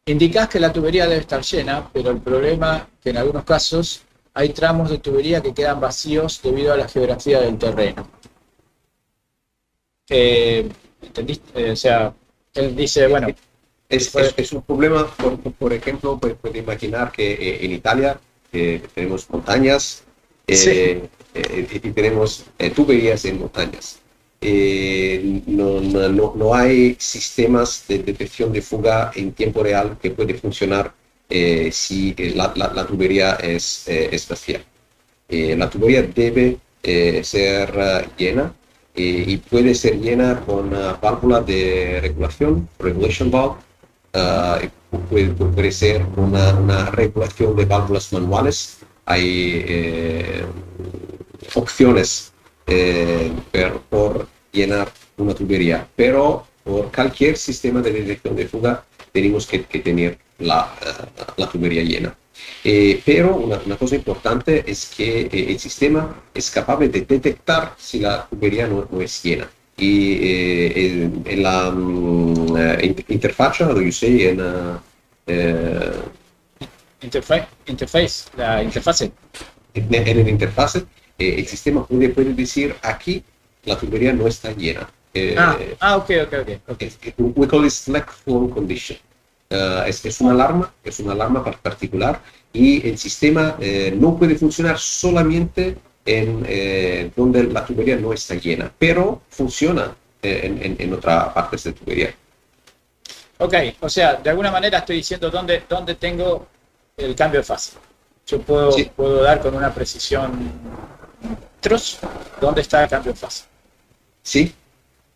Indicás que la tubería debe estar llena, pero el problema es que en algunos casos hay tramos de tubería que quedan vacíos debido a la geografía del terreno. ¿Entendiste? O sea, él dice, bueno... Es un problema, por ejemplo, puede imaginar que en Italia tenemos montañas y tenemos tuberías en montañas. No hay sistemas de detección de fuga en tiempo real que puede funcionar si la tubería es vacía. La tubería debe ser llena y puede ser llena con válvula de regulación, regulation valve. Puede ser una regulación de válvulas manuales. Hay opciones por llenar una tubería, pero por cualquier sistema de detección de fuga tenemos que tener la tubería llena. Pero una cosa importante es que el sistema es capaz de detectar si la tubería no es llena. Y en la interfaz, how do you say, la interfase. En el interfaz, el sistema puede decir aquí la tubería no está llena. Ok. We call it slack flow condition. Es una alarma particular, y el sistema no puede funcionar solamente en donde la tubería no está llena, pero funciona en otras partes de tubería. Ok, o sea, de alguna manera estoy diciendo dónde tengo el cambio de fase. Yo puedo dar con una precisión metros dónde está el cambio de fase. Sí,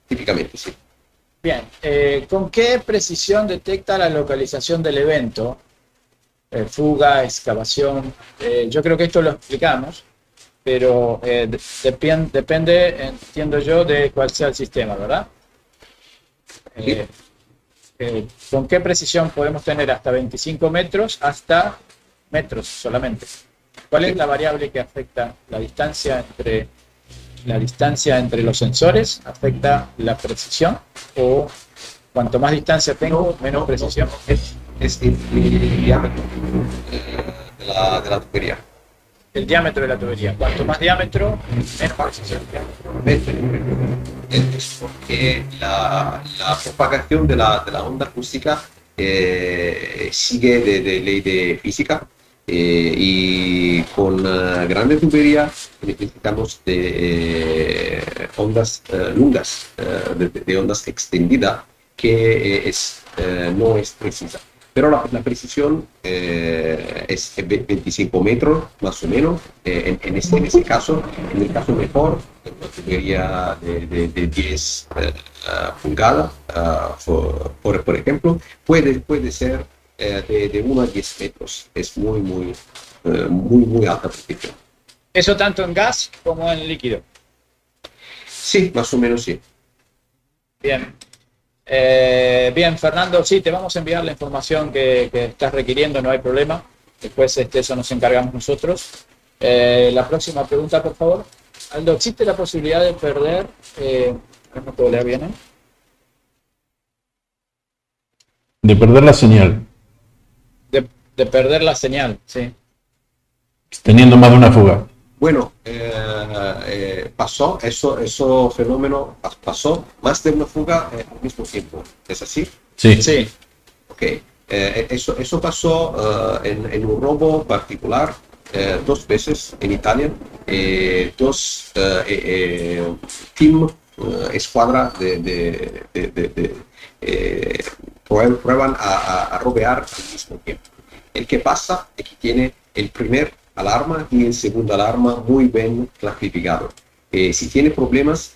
típicamente sí. Bien, ¿con qué precisión detecta la localización del evento? Fuga, excavación. Yo creo que esto lo explicamos, pero depende, entiendo yo, de cuál sea el sistema, ¿verdad? ¿Con qué precisión podemos tener hasta 25 metros hasta metros solamente? ¿Cuál es la variable que afecta la distancia entre los sensores? ¿Afecta la precisión? ¿O cuanto más distancia tengo, menos precisión? Es el diámetro de la tubería. El diámetro de la tubería. Cuanto más diámetro, menos precisión. Es porque la propagación de la onda acústica sigue de ley de física, y con grande tubería necesitamos de ondas lungas, de ondas extendidas, que no es precisa. Pero la precisión es 25 metros más o menos. En ese caso, en el caso mejor, una tubería de 10 pulgadas, por ejemplo, puede ser de 1 a 10 metros. Es muy alta precisión. ¿Eso tanto en gas como en líquido? Sí, más o menos sí. Bien. Bien, Fernando, sí, te vamos a enviar la información que estás requiriendo, no hay problema. Después eso nos encargamos nosotros. La próxima pregunta, por favor. Aldo, ¿existe la posibilidad de perder? No puedo leer bien, ¿eh? De perder la señal, De perder la señal, sí. teniendo más de una fuga. Bueno, pasó, eso fenómeno pasó más de una fuga al mismo tiempo. ¿Es así? Sí. Sí, Ok. Eso pasó en un robo particular dos veces en Italia. Dos team, escuadra prueban a robear al mismo tiempo. El que pasa es que tiene el primer alarma y el segundo alarma muy bien clasificado. Si tiene problemas,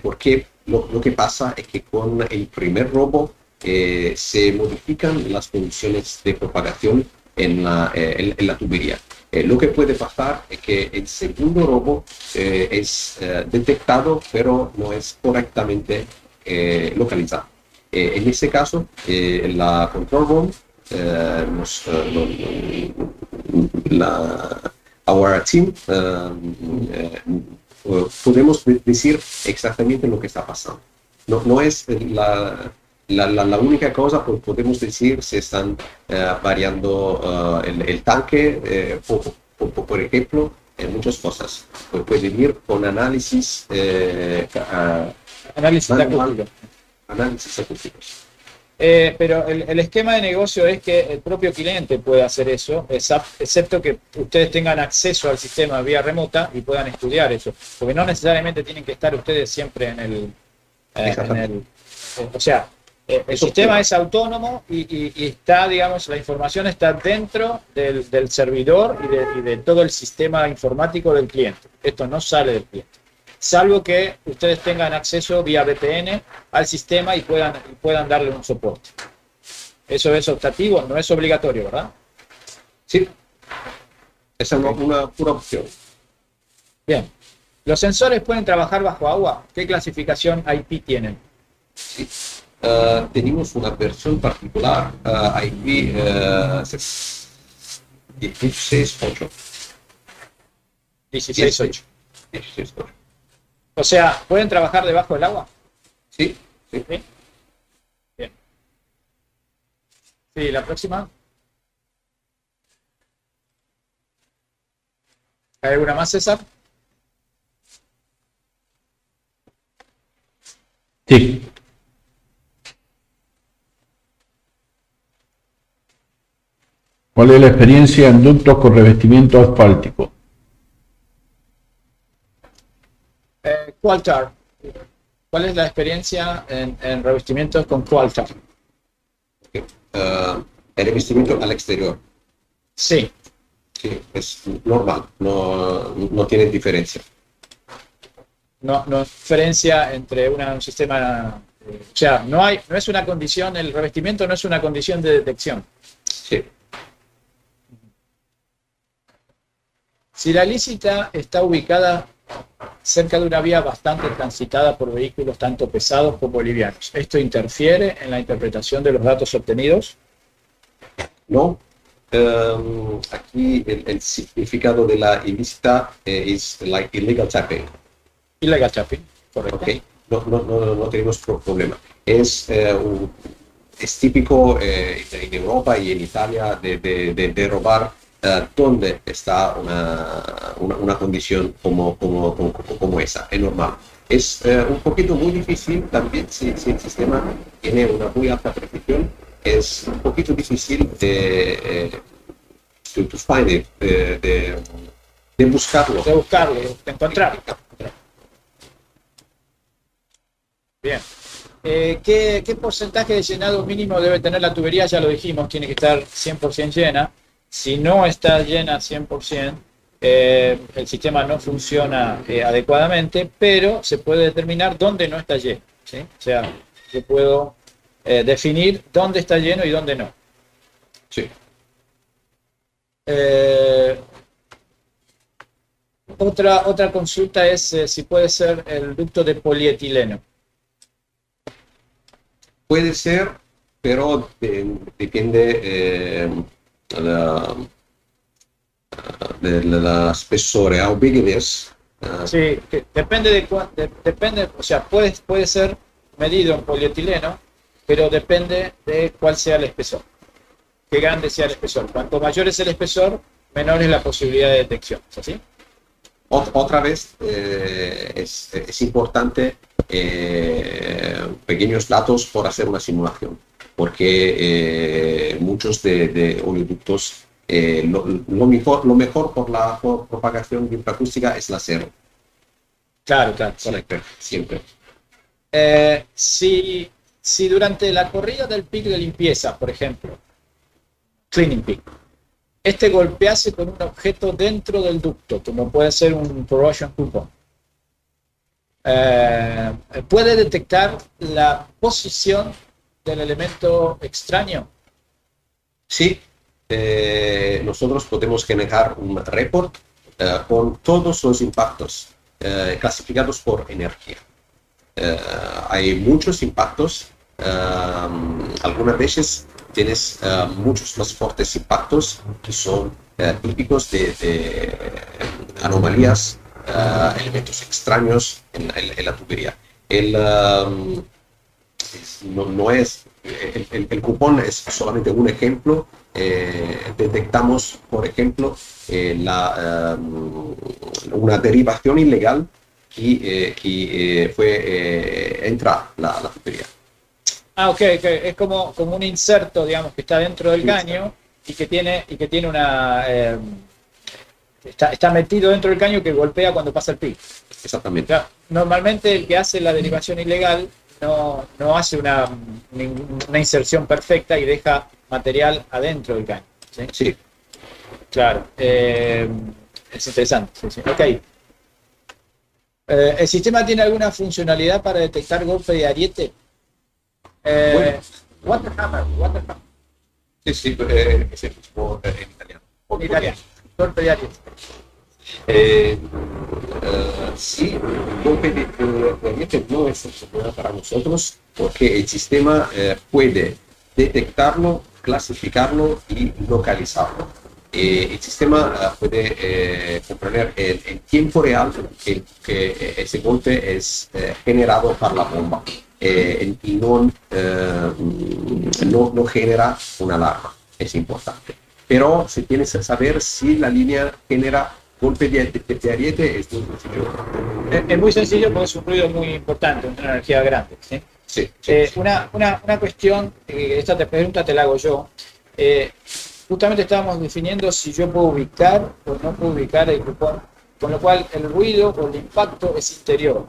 porque lo que pasa es que con el primer robo se modifican las condiciones de propagación en la tubería. Lo que puede pasar es que el segundo robo es detectado, pero no es correctamente localizado. En este caso, la control room, our team, podemos decir exactamente lo que está pasando. No es la única cosa, pues podemos decir se están variando el tanque, por ejemplo, en muchas cosas. Puede ir con análisis, análisis manual, acústico. análisis acústicos. Pero el esquema de negocio es que el propio cliente puede hacer eso, excepto que ustedes tengan acceso al sistema vía remota y puedan estudiar eso. Porque no necesariamente tienen que estar ustedes siempre o sea, el sistema es autónomo y está, digamos, la información está dentro del servidor y de todo el sistema informático del cliente. Esto no sale del cliente. Salvo que ustedes tengan acceso vía VPN al sistema y puedan darle un soporte. Eso es optativo, no es obligatorio, ¿verdad? Sí, esa es una pura opción. Bien. ¿Los sensores pueden trabajar bajo agua? ¿Qué clasificación IP tienen? Sí. Tenemos una versión particular, IP 16.8. 16.8. 16.8. O sea, ¿pueden trabajar debajo del agua? Sí, sí. ¿Sí? Bien. Sí, la próxima. ¿Hay alguna más, César? Sí. ¿Cuál es la experiencia en ductos con revestimiento asfáltico? Qualtar. ¿Cuál es la experiencia en revestimientos con Qualtar? El revestimiento al exterior. Sí. Sí, es normal, no tiene diferencia. No diferencia entre un sistema... O sea, no es una condición, el revestimiento no es una condición de detección. Sí. Si la lícita está ubicada cerca de una vía bastante transitada por vehículos tanto pesados como livianos, ¿esto interfiere en la interpretación de los datos obtenidos? No. Aquí el significado de la ilícita es like illegal tapping. Illegal tapping, correcto. Okay. No tenemos problema. Es típico en Europa y en Italia de robar donde está una condición como esa. Es normal. Es un poquito muy difícil también si el sistema tiene una muy alta precisión. Es un poquito difícil de find it, de buscarlo. De buscarlo, de encontrarlo. Bien. ¿Qué porcentaje de llenado mínimo debe tener la tubería? Ya lo dijimos, tiene que estar 100% llena. Si no está llena 100%, el sistema no funciona adecuadamente, pero se puede determinar dónde no está lleno, ¿sí? O sea, yo puedo definir dónde está lleno y dónde no. Sí. Otra consulta es si puede ser el ducto de polietileno. Puede ser, pero depende del espessore. How big it is. Sí, depende o sea, puede ser medido en polietileno, pero depende de cuál sea el espesor. Qué grande sea el espesor. Cuanto mayor es el espesor, menor es la posibilidad de detección. ¿Es así? Otra vez es importante pequeños datos por hacer una simulación, porque muchos de oleoductos, lo mejor por la propagación infracústica es la cero. Claro, claro. Siempre, siempre. Si durante la corrida del pic de limpieza, por ejemplo, cleaning pick, este golpease con un objeto dentro del ducto, como puede ser un corrosion coupon, puede detectar la posición del elemento extraño. Sí, nosotros podemos generar un report con todos los impactos clasificados por energía. Hay muchos impactos, algunas veces tienes muchos más fuertes impactos que son típicos de anomalías, elementos extraños en la tubería. No es, el cupón es solamente un ejemplo. Detectamos, por ejemplo, una derivación ilegal que entra la tubería. Ah, ok, es como un inserto, digamos, que está dentro del caño y que tiene una... está metido dentro del caño que golpea cuando pasa el pic. Exactamente. Claro, normalmente el que hace la derivación ilegal no hace una inserción perfecta y deja material adentro del caño. ¿Sí? Sí. Claro. Es interesante. Sí, sí. Ok. ¿El sistema tiene alguna funcionalidad para detectar golpe de ariete? Bueno. Waterhammer. Sí, sí, es el mismo en italiano. En italiano. Golpe de ariete. Sí, golpe de ariete no es funcional para nosotros porque el sistema puede detectarlo, clasificarlo y localizarlo. El sistema puede comprender en tiempo real que ese golpe es generado por la bomba y no genera una alarma. Es importante. Pero se tiene que saber si la línea genera golpe de ariete. Es muy sencillo. Es muy sencillo porque es un ruido muy importante, una energía grande. ¿Sí? Sí, Una cuestión, esta pregunta te la hago yo. Justamente estábamos definiendo si yo puedo ubicar o no puedo ubicar el cupón, con lo cual el ruido o el impacto es interior.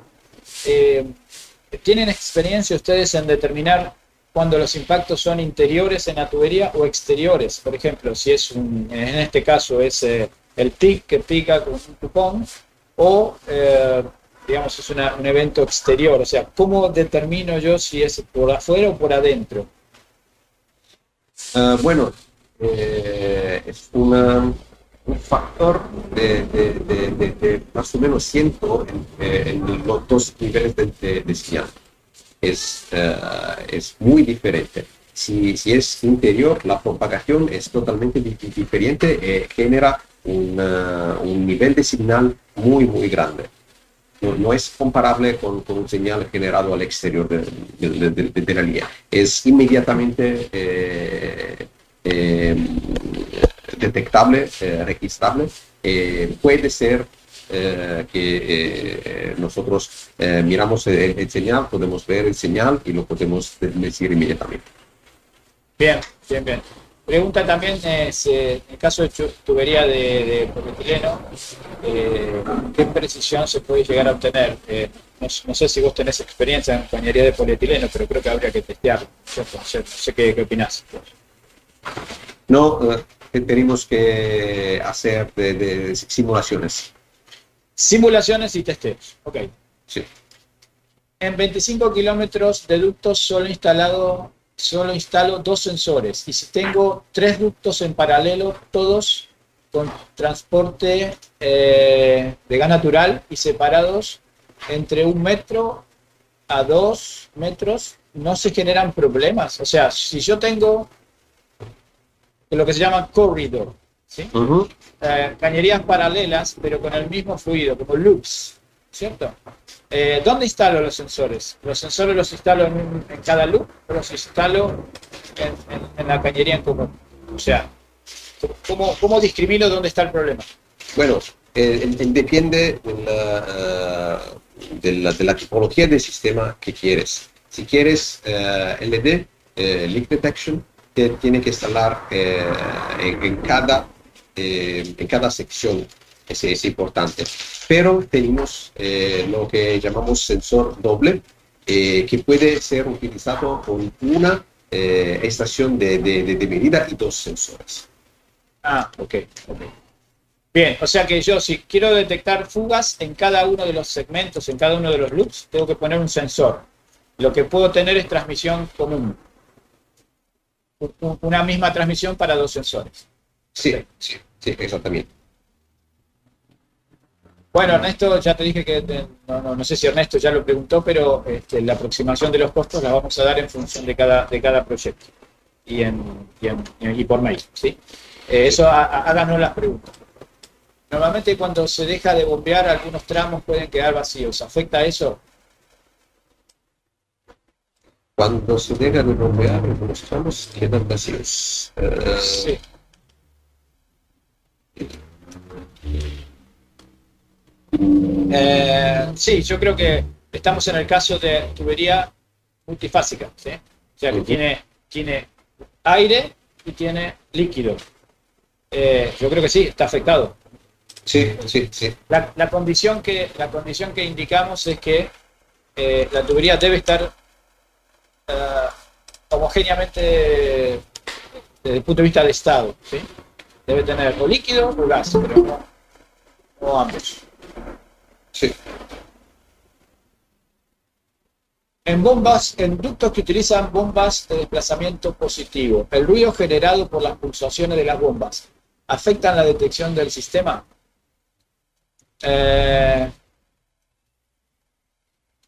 ¿Tienen experiencia ustedes en determinar cuando los impactos son interiores en la tubería o exteriores? Por ejemplo, si es en este caso es el pic que pica con un cupón o digamos es un evento exterior. O sea, ¿cómo determino yo si es por afuera o por adentro? Bueno, es un factor de más o menos 100 en los dos niveles de señal. Es muy diferente. Si es interior, la propagación es totalmente diferente, genera un nivel de señal muy grande. No es comparable con un señal generado al exterior de la línea. Es inmediatamente detectable, registrable. Puede ser que nosotros miramos el señal, podemos ver el señal y lo podemos decir inmediatamente. Bien. Pregunta también es, en el caso de tubería de polietileno, ¿qué precisión se puede llegar a obtener? No sé si vos tenés experiencia en ingeniería de polietileno, pero creo que habría que testearlo. No sé qué opinás. No, tenemos que hacer de simulaciones. Simulaciones y testeos. Ok. Sí. En 25 kilómetros de ductos solo instalo 2 sensores. Y si tengo 3 ductos en paralelo, todos con transporte de gas natural y separados entre 1 metro a 2 metros, no se generan problemas. O sea, si yo tengo lo que se llama corridor, ¿sí? Cañerías paralelas, pero con el mismo fluido, como loops, ¿cierto? ¿Dónde instalo los sensores? ¿Los sensores los instalo en cada loop o los instalo en la cañería en común? O sea, ¿cómo discrimino dónde está el problema? Bueno, depende de la tipología del sistema que quieres. Si quieres LD, Leak Detection, tiene que instalar en cada sección. Es importante. Pero tenemos lo que llamamos sensor doble, que puede ser utilizado con una estación de medida y 2 sensores. Ah, ok. Bien, o sea que yo si quiero detectar fugas en cada uno de los segmentos, en cada uno de los loops, tengo que poner un sensor. Lo que puedo tener es transmisión común. Una misma transmisión para 2 sensores. Sí, Okay. sí, exactamente. Bueno, Ernesto, ya te dije que, no sé si Ernesto ya lo preguntó, pero la aproximación de los costos la vamos a dar en función de cada proyecto y por mail, ¿sí? Eso háganos las preguntas. Normalmente cuando se deja de bombear, algunos tramos pueden quedar vacíos. ¿Afecta eso? Cuando se deja de bombear, los tramos quedan vacíos. Sí. Sí, yo creo que estamos en el caso de tubería multifásica, ¿sí? O sea que tiene aire y tiene líquido. Yo creo que sí, está afectado. Sí. La condición que indicamos es que la tubería debe estar homogéneamente desde el punto de vista de estado, ¿sí? Debe tener o líquido o gas, pero no ambos. Sí. En ductos que utilizan bombas de desplazamiento positivo, ¿el ruido generado por las pulsaciones de las bombas afectan la detección del sistema?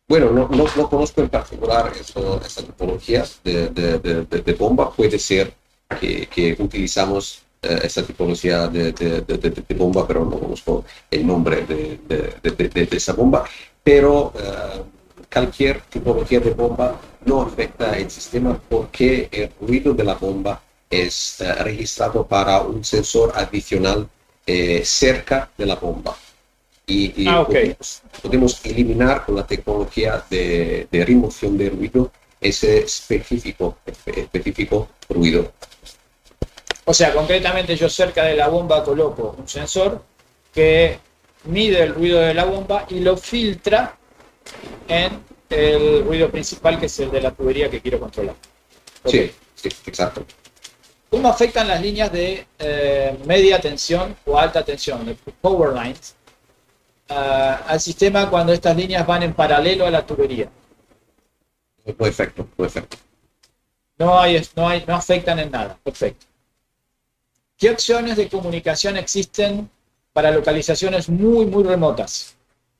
Bueno, no conozco en particular esa tipología de bomba. Puede ser que utilizamos esa tipología de bomba, pero no conozco el nombre de esa bomba. Pero cualquier tipología de bomba no afecta el sistema porque el ruido de la bomba es registrado para un sensor adicional cerca de la bomba. Y Okay. podemos eliminar con la tecnología de remoción de ruido ese específico ruido. O sea, concretamente yo cerca de la bomba coloco un sensor que mide el ruido de la bomba y lo filtra en el ruido principal, que es el de la tubería que quiero controlar. Okay. Sí, exacto. ¿Cómo afectan las líneas de media tensión o alta tensión, de power lines, al sistema cuando estas líneas van en paralelo a la tubería? No efecto. No afectan en nada. Perfecto. ¿Qué opciones de comunicación existen para localizaciones muy, muy remotas?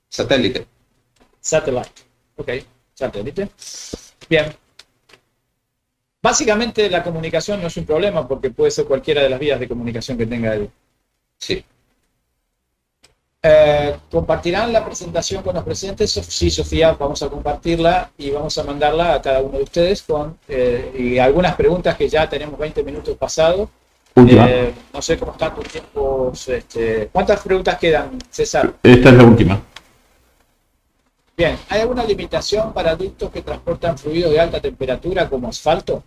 Satélite. Satellite. Ok, satélite. Bien. Básicamente la comunicación no es un problema porque puede ser cualquiera de las vías de comunicación que tenga el... Sí. ¿Compartirán la presentación con los presentes? Sí, Sofía, vamos a compartirla y vamos a mandarla a cada uno de ustedes con y algunas preguntas que ya tenemos 20 minutos pasados. No sé cómo están tus tiempos. ¿Cuántas preguntas quedan, César? Esta es la última. Bien, ¿hay alguna limitación para ductos que transportan fluidos de alta temperatura como asfalto?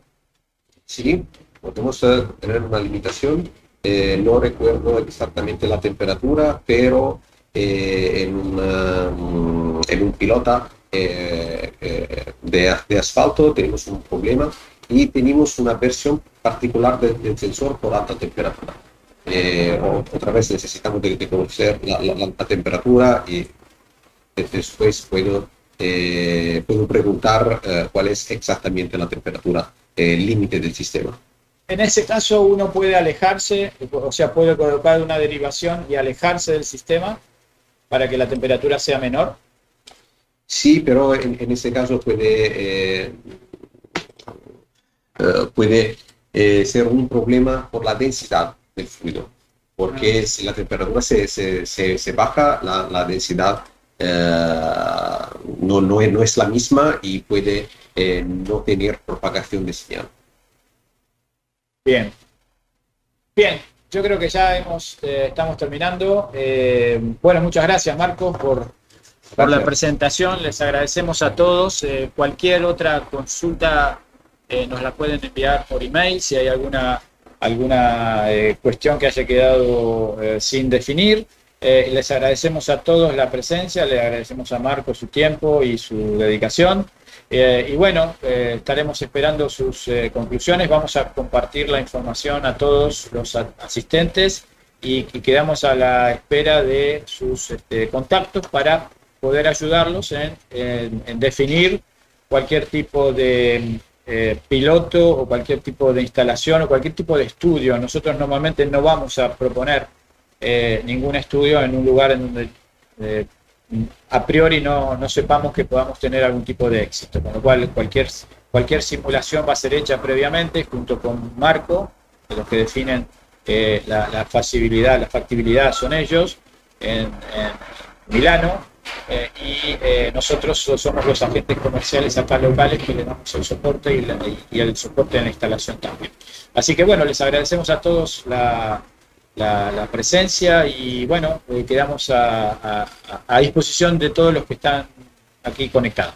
Sí, podemos tener una limitación. No recuerdo exactamente la temperatura, pero en un pilota de asfalto tenemos un problema y tenemos una versión particular del sensor por alta temperatura. Otra vez necesitamos de conocer la temperatura y después puedo preguntar cuál es exactamente la temperatura límite del sistema. En ese caso uno puede alejarse, o sea, puede colocar una derivación y alejarse del sistema para que la temperatura sea menor. Sí, pero en ese caso puede ser un problema por la densidad del fluido, porque si la temperatura se baja, la densidad no es la misma y puede no tener propagación de señal. Bien. yo creo que ya estamos terminando. Bueno, muchas gracias, Marcos, por la Gracias. presentación. Les agradecemos a todos. Cualquier otra consulta nos la pueden enviar por email si hay alguna cuestión que haya quedado sin definir. Les agradecemos a todos la presencia, le agradecemos a Marco su tiempo y su dedicación. Y bueno, estaremos esperando sus conclusiones. Vamos a compartir la información a todos los asistentes y quedamos a la espera de sus contactos para poder ayudarlos en definir cualquier tipo de piloto o cualquier tipo de instalación o cualquier tipo de estudio. Nosotros normalmente no vamos a proponer ningún estudio en un lugar en donde a priori no sepamos que podamos tener algún tipo de éxito, con lo cual cualquier simulación va a ser hecha previamente junto con Marco, de los que definen la factibilidad son ellos en Milano, y nosotros somos los agentes comerciales acá locales que le damos el soporte y el soporte en la instalación también. Así que bueno, les agradecemos a todos la presencia y bueno, quedamos a disposición de todos los que están aquí conectados.